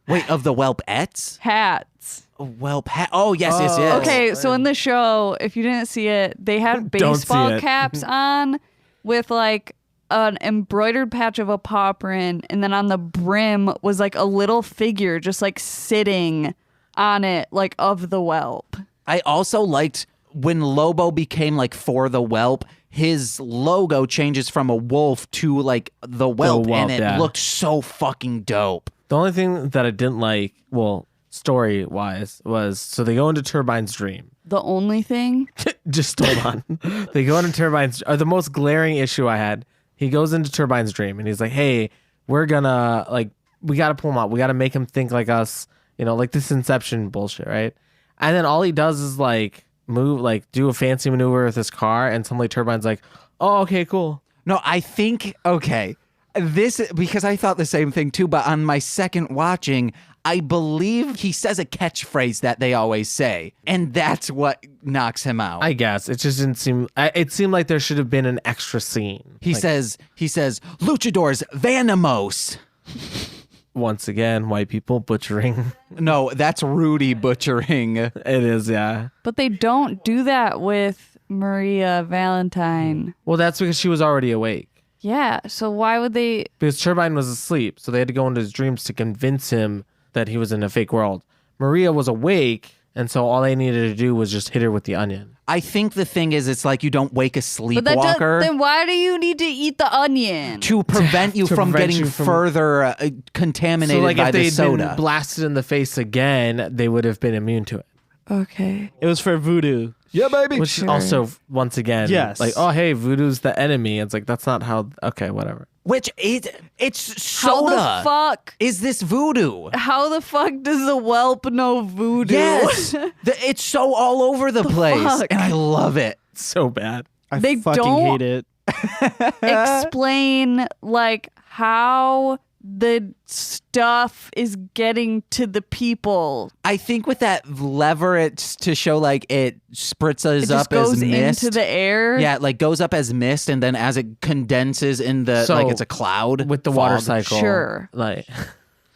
Wait, of the Whelp-ettes? Hats. Whelp hat. Oh, yes. Okay, so in the show, if you didn't see it, they had baseball caps on with like an embroidered patch of a paw print, and then on the brim was like a little figure just like sitting on it, like of the whelp. I also liked when Lobo became like for the whelp, his logo changes from a wolf to like the whelp, and it looked so fucking dope. The only thing that I didn't like, well, story-wise, was so they go into Turbine's dream. The only thing? Just hold on. They go into Turbine's... Or the most glaring issue I had, he goes into Turbine's dream, and he's like, hey, we're gonna, like, we gotta pull him out. We gotta make him think like us. You know, like this Inception bullshit, right? And then all he does is, like, move, like, do a fancy maneuver with his car, and suddenly Turbine's like, oh, okay, cool. No, I think, okay, this, because I thought the same thing too, but on my second watching, I believe he says a catchphrase that they always say, and that's what knocks him out. I guess. It just didn't seem, it seemed like there should have been an extra scene. He says, Luchadores, Vanamos. Once again, white people butchering. No, that's Rudy butchering. It is, yeah. But they don't do that with Maria Valentine. Well, that's because she was already awake. Yeah, so why would they... Because Turbine was asleep, so they had to go into his dreams to convince him that he was in a fake world. Maria was awake, and so all they needed to do was just hit her with the onion. I think the thing is, it's like you don't wake a sleepwalker. Then why do you need to eat the onion? To prevent you from getting further contaminated by the soda. So like if they'd been blasted in the face again, they would have been immune to it. Okay. It was for voodoo. Yeah, baby. Which also, once again, like, oh, hey, voodoo's the enemy. It's like, that's not how, okay, whatever. Which, it's soda. How the fuck is this voodoo? How the fuck does the whelp know voodoo? Yes. It's so all over the place. Fuck? And I love it. It's so bad. I fucking hate it. Explain, like, how the stuff is getting to the people. I think with that lever, it's to show like it spritzes up as mist into the air. Yeah, it like goes up as mist, and then as it condenses in the like it's a cloud with the fog. water cycle. Sure, like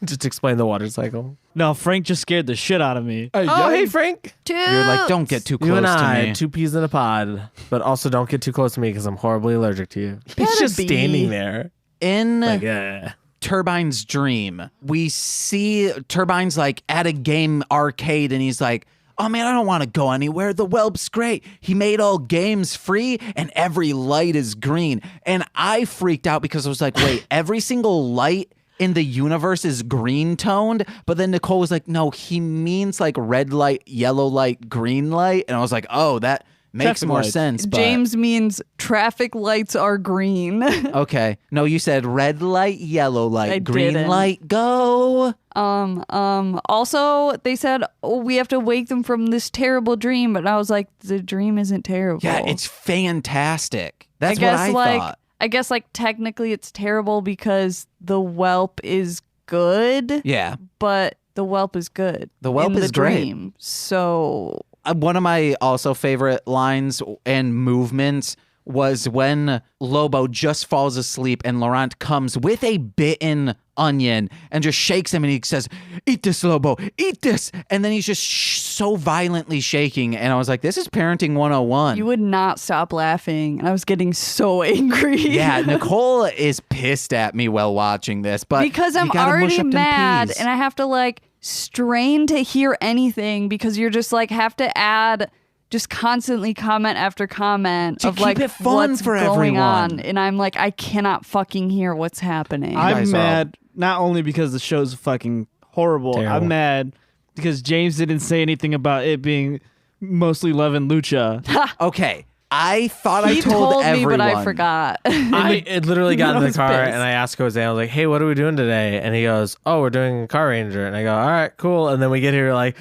just explain the water cycle. No, Frank just scared the shit out of me. Hey Frank, you're like, don't get too close you and to me. 2 peas in a pod, but also don't get too close to me because I'm horribly allergic to you. It's just standing there in like. Turbine's dream. We see Turbine's like at a game arcade, and he's like, oh man, I don't want to go anywhere. The whelp's great. He made all games free and every light is green. And I freaked out because I was like, wait, every single light in the universe is green toned? But then Nicole was like, no, he means like red light, yellow light, green light. And I was like, oh, that makes more sense. But... James means traffic lights are green. Okay. No, you said red light, yellow light, green light, go. Also, they said, oh, we have to wake them from this terrible dream. But I was like, the dream isn't terrible. Yeah, it's fantastic. That's what I thought. I guess like technically it's terrible because the whelp is good. Yeah. But the whelp is good. The whelp is great. Dream. So... One of my also favorite lines and movements was when Lobo just falls asleep and Laurent comes with a bitten onion and just shakes him and he says, "Eat this, Lobo, eat this." And then he's just so violently shaking. And I was like, this is parenting 101. You would not stop laughing. And I was getting so angry. Yeah, Nicole is pissed at me while watching this. But because I'm you gotta mush already up them mad peas. and I have to like strain to hear anything because you're just like have to add just constantly comment after comment To of keep like it fun what's for going everyone. on. And I'm like, I cannot fucking hear what's happening. guys I'm are mad not only because the show's fucking horrible. Terrible. I'm mad because James didn't say anything about it being mostly Lovin' Lucha. Okay, I thought he I told me, everyone. but I forgot. I literally got in I the was car pissed. and I asked Jose, I was like, hey, what are we doing today? And he goes, oh, we're doing Car Ranger. And I go, all right, cool. And then we get here like,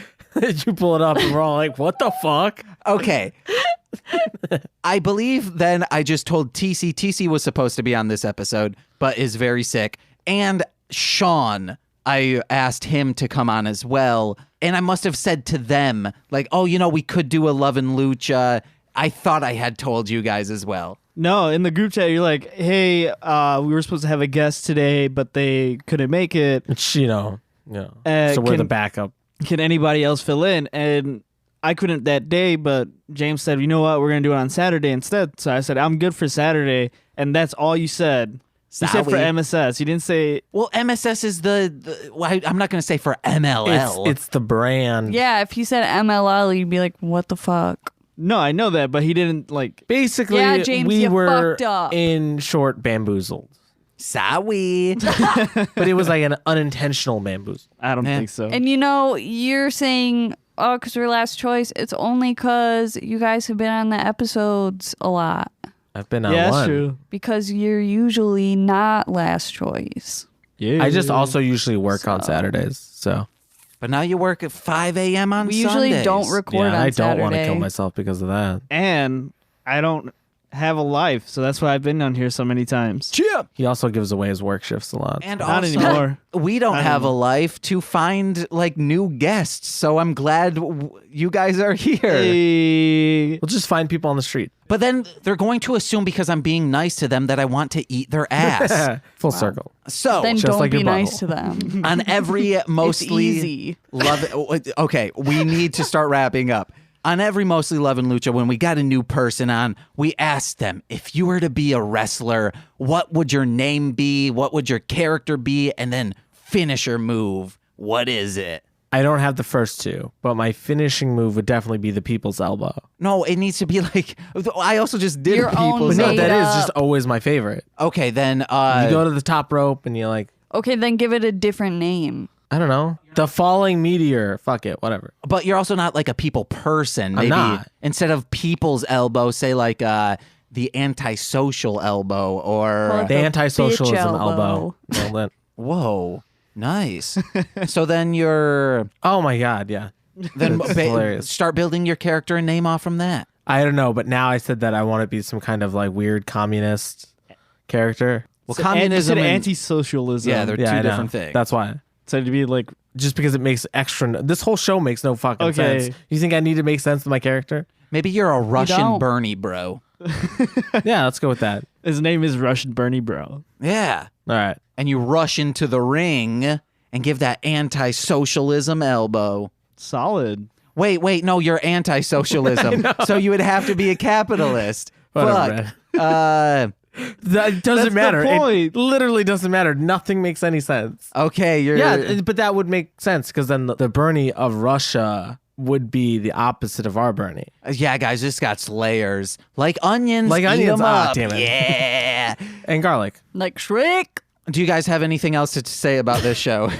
you pull it up and we're all like, what the fuck? Okay. I believe then I just told TC. TC was supposed to be on this episode, but is very sick. And Sean, I asked him to come on as well. And I must have said to them, like, oh, we could do a Lovin' Lucha. I thought I had told you guys as well. No, in the group chat, you're like, hey, we were supposed to have a guest today, but they couldn't make it. It's, so we're the backup. Can anybody else fill in? And I couldn't that day, but James said, you know what? We're going to do it on Saturday instead. So I said, I'm good for Saturday. And that's all you said. You said for Sally. MSS. You didn't say... Well, MSS is I'm not going to say for MLL. It's the brand. Yeah, if he said MLL, you'd be like, what the fuck? No, I know that, but he didn't like... Basically, Yeah, James, we you were fucked up. in short bamboozled. Sorry. But it was like an unintentional bamboozle. I don't Yeah. think so. And you're saying, oh, because we're last choice. It's only because you guys have been on the episodes a lot. I've been on yeah, one. that's true. Because you're usually not last choice. Yeah. I just also usually work on So- Saturdays. So But now you work at 5 a.m. on We usually Sundays. don't record yeah, on I don't want to Saturday. kill myself because of that. And I don't have a life, so that's why I've been on here so many times. Chip. He also gives away his work shifts a lot. And Not also, anymore. we don't Not have a anymore. life to find like new guests. So I'm glad you guys are here. Hey. We'll just find people on the street. But then they're going to assume because I'm being nice to them that I want to eat their ass. Full circle. So Then just don't like be your nice butthole. to them. on every mostly easy. love okay, we need to start wrapping up. On every Mostly Lovin' Lucha, when we got a new person on, we asked them, if you were to be a wrestler, what would your name be? What would your character be? And then finisher move. What is it? I don't have the first two, but my finishing move would definitely be the people's elbow. No, it needs to be like, I also just did Your own people's. No, made that is up. just always my favorite. Okay, then You go to the top rope and you're like, Okay, then give it a different name. I don't know, the falling meteor. Fuck it, whatever. but you're also not like a people person. Maybe not. instead of people's elbow, say like the antisocial elbow or Well, The The anti-socialism bitch elbow. elbow. Nailed it. whoa, nice. So then you're Oh my god, yeah. then It's hilarious. start building your character and name off from that. I don't know, but now I said that I want to be some kind of like weird communist character. Well, So communism and anti-socialism. yeah, they're Yeah, I two know. different things. That's why. So to be like, Just because it makes extra. This whole show makes no fucking Okay. sense. You think I need to make sense with my character? Maybe you're a Russian don't. Bernie bro. Yeah, let's go with that. his name is Russian Bernie Bro. Yeah, All right. and you rush into the ring and give that anti-socialism elbow. Solid. Wait, no, you're anti-socialism. So you would have to be a capitalist. Whatever, Fuck. That doesn't That's the matter. point. It literally doesn't matter. Nothing makes any sense. Okay, you're Yeah, but that would make sense because then the Bernie of Russia would be the opposite of our Bernie. Yeah, guys, this got layers. Like onions. Like eat onions, 'em ah, up. damn it. Yeah. And garlic. Like Shrek. Do you guys have anything else to say about this show?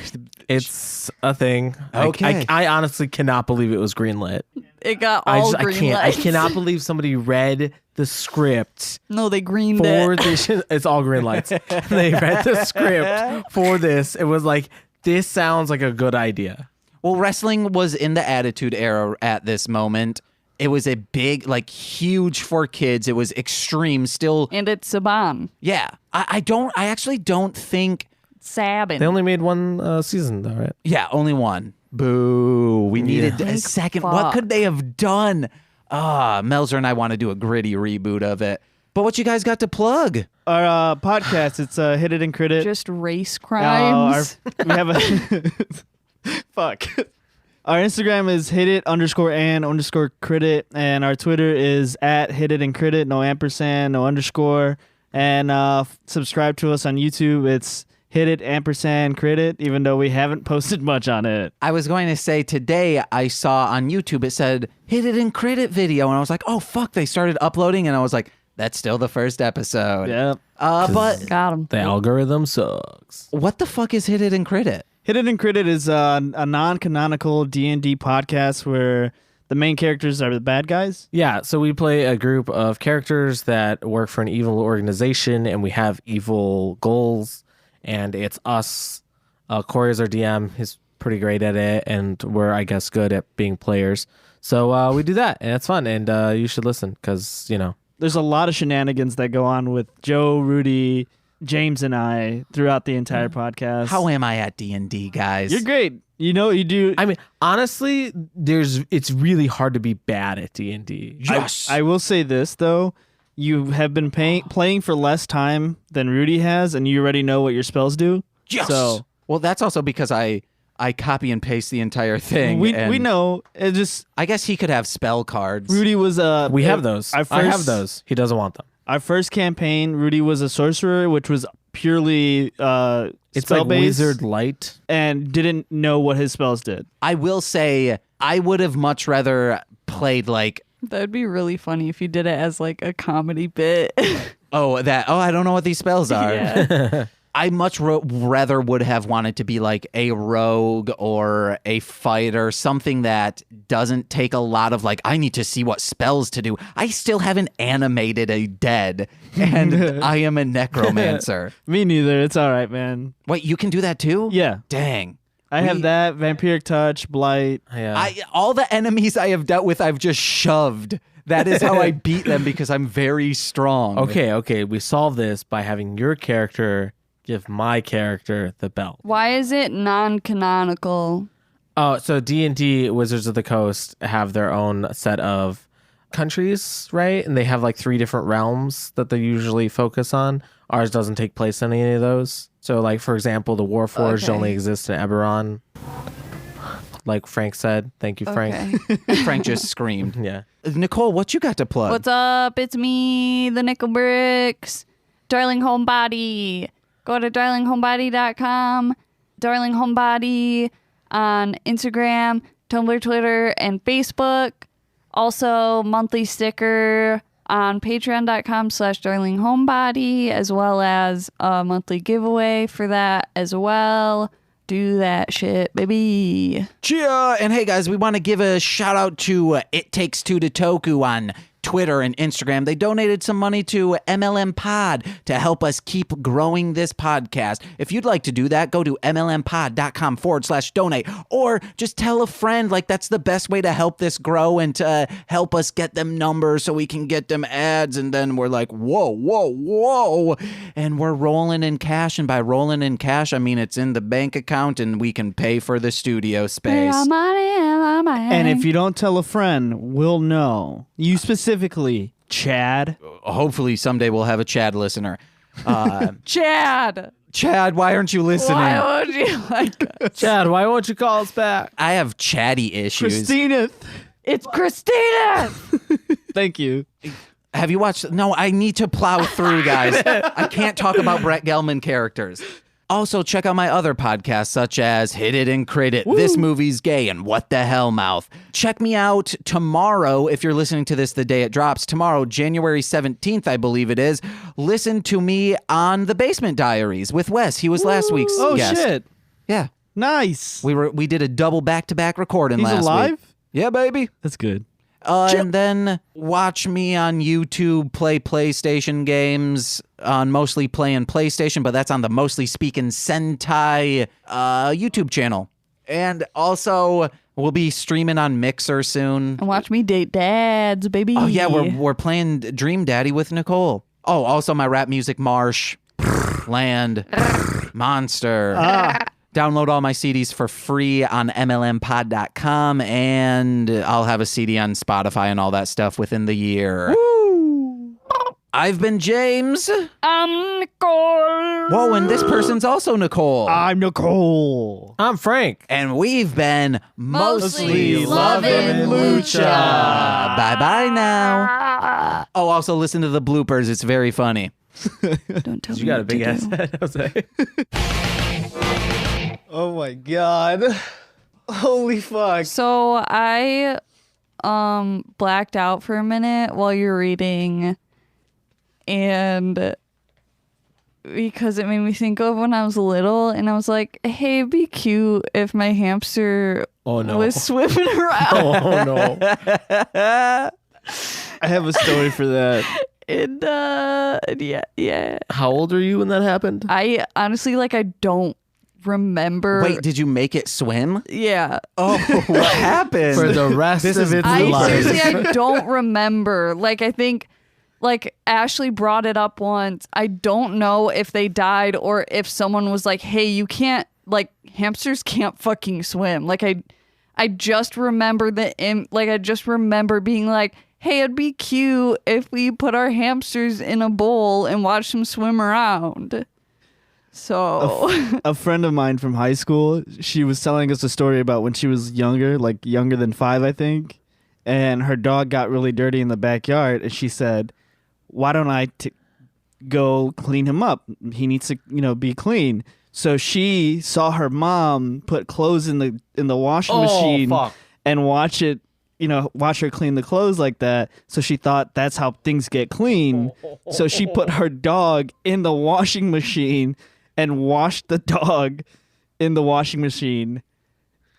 It's a thing. Okay. I honestly cannot believe it was greenlit. It got all I green can't. lights. I cannot believe somebody read the script No, they greened for it. this. It's all green lights. They read the script for this. It was like, this sounds like a good idea. Well, wrestling was in the Attitude Era at this moment. It was a big, like, huge for kids. It was extreme. Still, And it's Saban. yeah. I actually don't think. Sabin. They only made one season, though, right? Yeah, only one. Boo. We needed a Thank second. fuck. What could they have done? Melzer and I want to do a gritty reboot of it. But what you guys got to plug? Our podcast, it's Hit It and Crit It. Just race crimes. We have a fuck. Our Instagram is hit_it_and_crit it, and our Twitter is at hit it and crit it, no ampersand, no underscore. And subscribe to us on YouTube. It's hit it ampersand crit it, even though we haven't posted much on it. I was going to say today I saw on YouTube it said hit it and crit it video, and I was like, oh fuck, they started uploading, and I was like, that's still the first episode. Yeah. But Got him. The algorithm sucks. what the fuck is hit it and crit it? Hit It and Crit It is a non-canonical D&D podcast where the main characters are the bad guys. Yeah, so we play a group of characters that work for an evil organization, and we have evil goals, and it's us. Corey is our DM. He's pretty great at it, and we're, I guess, good at being players. So we do that, and it's fun, and you should listen because, you know. There's a lot of shenanigans that go on with Joe, Rudy, James, and I throughout the entire podcast. How am I at D&D, guys? You're great. You know what you do. I mean, honestly, it's really hard to be bad at D&D. Yes. I will say this, though. You have been playing for less time than Rudy has, and you already know what your spells do. Yes. So Well, that's also because I copy and paste the entire thing. we and know. It just I guess he could have spell cards. Rudy was We have those. Our I have first- those. He doesn't want them. Our first campaign, Rudy was a sorcerer, which was purely It's spell-based, like Wizard Light. and didn't know what his spells did. I will say I would have much rather played like That'd be really funny if you did it as like a comedy bit. I don't know what these spells are. Yeah. I much rather would have wanted to be like a rogue or a fighter, something that doesn't take a lot of like, I need to see what spells to do. I still haven't animated a dead, and I am a necromancer. Me neither. It's all right, man. Wait, you can do that too? Yeah, Dang. I have that vampiric touch, blight. Yeah. All the enemies I have dealt with, I've just shoved. That is how I beat them because I'm very strong. Okay. We solve this by having your character give my character the belt. Why is it non-canonical? Oh, so D&D Wizards of the Coast have their own set of countries, right? And they have like 3 different realms that they usually focus on. Ours doesn't take place in any of those. So like, for example, the Warforged Okay. only exists in Eberron. Like Frank said. Thank you, Frank. Okay. Frank just screamed. Yeah. Nicole, what you got to plug? What's up? It's me, the Nickel Bricks, Darling Homebody. Go to darlinghomebody.com, Darling Homebody on Instagram, Tumblr, Twitter, and Facebook. Also, monthly sticker on patreon.com/darlinghomebody, as well as a monthly giveaway for that as well. Do that shit, baby. Chia! And hey guys, we want to give a shout out to It Takes Two to Toku on Twitter and Instagram. They donated some money to MLM Pod to help us keep growing this podcast. If you'd like to do that, go to mlmpod.com/donate, or just tell a friend. Like, that's the best way to help this grow and to help us get them numbers so we can get them ads. And then we're like, whoa. And we're rolling in cash. And by rolling in cash, I mean it's in the bank account and we can pay for the studio space. And if you don't tell a friend, we'll know. You specifically, Chad. Hopefully someday we'll have a Chad listener. Chad, Chad, why aren't you listening? why would you like us? Chad, why won't you call us back? I have chatty issues. Christina. It's Christina. Thank you. Have you watched? No, I need to plow through, guys. I can't talk about Brett Gelman characters. Also, check out my other podcasts, such as Hit It and Crit It, This Movie's Gay, and What the Hell Mouth. Check me out tomorrow, if you're listening to this the day it drops. Tomorrow, January 17th, I believe it is. Listen to me on The Basement Diaries with Wes. He was last week's Oh, guest. shit. Yeah. Nice. We did a double back-to-back recording He's last alive? week. Yeah, baby. That's good. And then watch me on YouTube play PlayStation games on Mostly Playing PlayStation, but that's on the Mostly Speaking Sentai YouTube channel. And also, we'll be streaming on Mixer soon. And watch me date dads, baby. Oh yeah, we're playing Dream Daddy with Nicole. Oh, also my rap music, Marsh, Land, Monster. Download all my CDs for free on mlmpod.com, and I'll have a CD on Spotify and all that stuff within the year. I've been James. I'm Nicole. Whoa, and this person's also Nicole. I'm Nicole. I'm Frank. And we've been Mostly Lovin' Lovin' Lucha. Bye-bye now. Oh, also listen to the bloopers. It's very funny. Don't tell me You got a what big to ass do. head, Jose. Oh my god. Holy fuck. So I blacked out for a minute while you're reading, and because it made me think of when I was little, and I was like, hey, it'd be cute if my hamster was swimming around. Oh no. I have a story for that. And yeah. How old are you when that happened? I honestly, I don't remember. Wait, did you make it swim? Yeah. Oh, what happened? For the rest of its life. Seriously, I don't remember. I think, Ashley brought it up once. I don't know if they died or if someone was like, hey, you can't, hamsters can't fucking swim. I just remember I just remember being like, hey, it'd be cute if we put our hamsters in a bowl and watch them swim around. So A friend of mine from high school, she was telling us a story about when she was younger, younger than 5, I think. And her dog got really dirty in the backyard. And she said, why don't I go clean him up? He needs to, be clean. So she saw her mom put clothes in the washing machine and watch her clean the clothes like that. So she thought that's how things get clean. So she put her dog in the washing machine and washed the dog in the washing machine.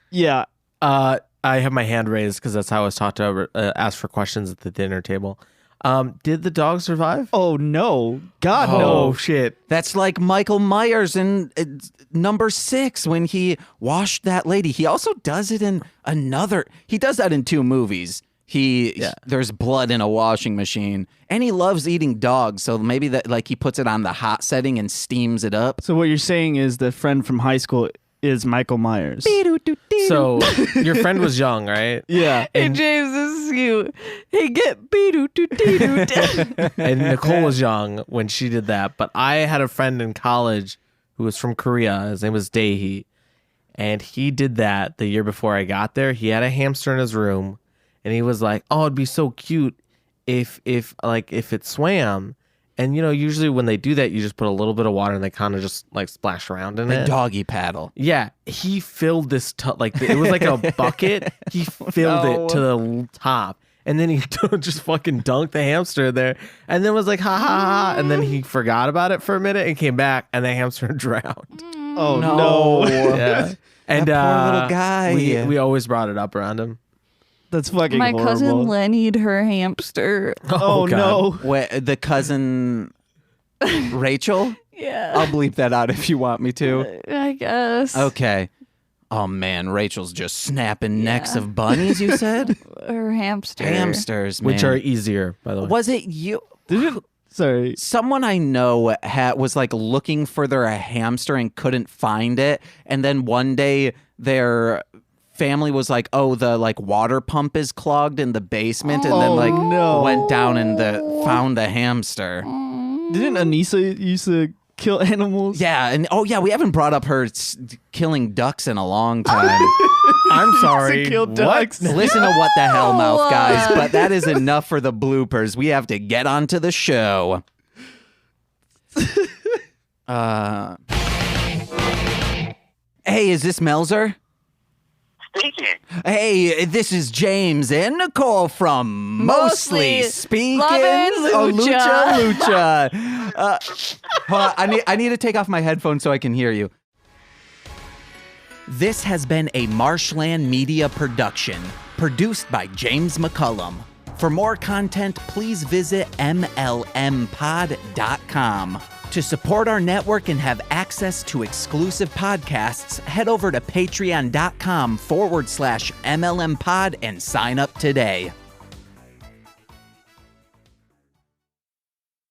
Yeah. I have my hand raised because that's how I was taught to ask for questions at the dinner table. Did the dog survive? Oh, no. God, Oh, no. shit. That's like Michael Myers in number 6 when he washed that lady. He also does it in he does that in 2 movies. There's blood in a washing machine, and he loves eating dogs. So maybe that he puts it on the hot setting and steams it up. So what you're saying is the friend from high school is Michael Myers. So your friend was young, right? Yeah. hey, James, this is you. Hey, get beedoo-doo-dee-doo. And Nicole was young when she did that. But I had a friend in college who was from Korea. His name was Daehee. And he did that the year before I got there. He had a hamster in his room. And he was like, oh, it'd be so cute if it swam. And, usually when they do that, you just put a little bit of water and they kind of just splash around in it. Doggy paddle. Yeah. He filled this, it was like a bucket. He filled it to the top. And then he just fucking dunked the hamster there. And then was like, ha, ha, ha. And then he forgot about it for a minute and came back and the hamster drowned. Oh, no. Yeah. And That poor little guy. We always brought it up around him. That's fucking My horrible. cousin Lenny'd her hamster. Oh, God. no. Wait, the cousin Rachel? Yeah. I'll bleep that out if you want me to. I guess. Okay. Oh man, Rachel's just snapping necks of bunnies, you said? Her hamster. Hamsters, man. Which are easier, by the way. Was it you? Sorry. Someone I know was looking for their hamster and couldn't find it. And then one day their family was like, oh, the water pump is clogged in the basement. And then no. went down and found the hamster. Didn't Anissa used to kill animals? Yeah. And we haven't brought up her killing ducks in a long time. I'm sorry. kill What? ducks. Listen to What the Hell Mouth, guys. But that is enough for the bloopers. We have to get on to the show. Hey, is this Melzer? Speaking. Hey, this is James and Nicole from Mostly Speaking. Lovin' Lucha. Lucha. Hold on, I need to take off my headphones so I can hear you. This has been a Marshland Media production, produced by James McCullum. For more content, please visit mlmpod.com. To support our network and have access to exclusive podcasts, head over to patreon.com/MLMpod and sign up today.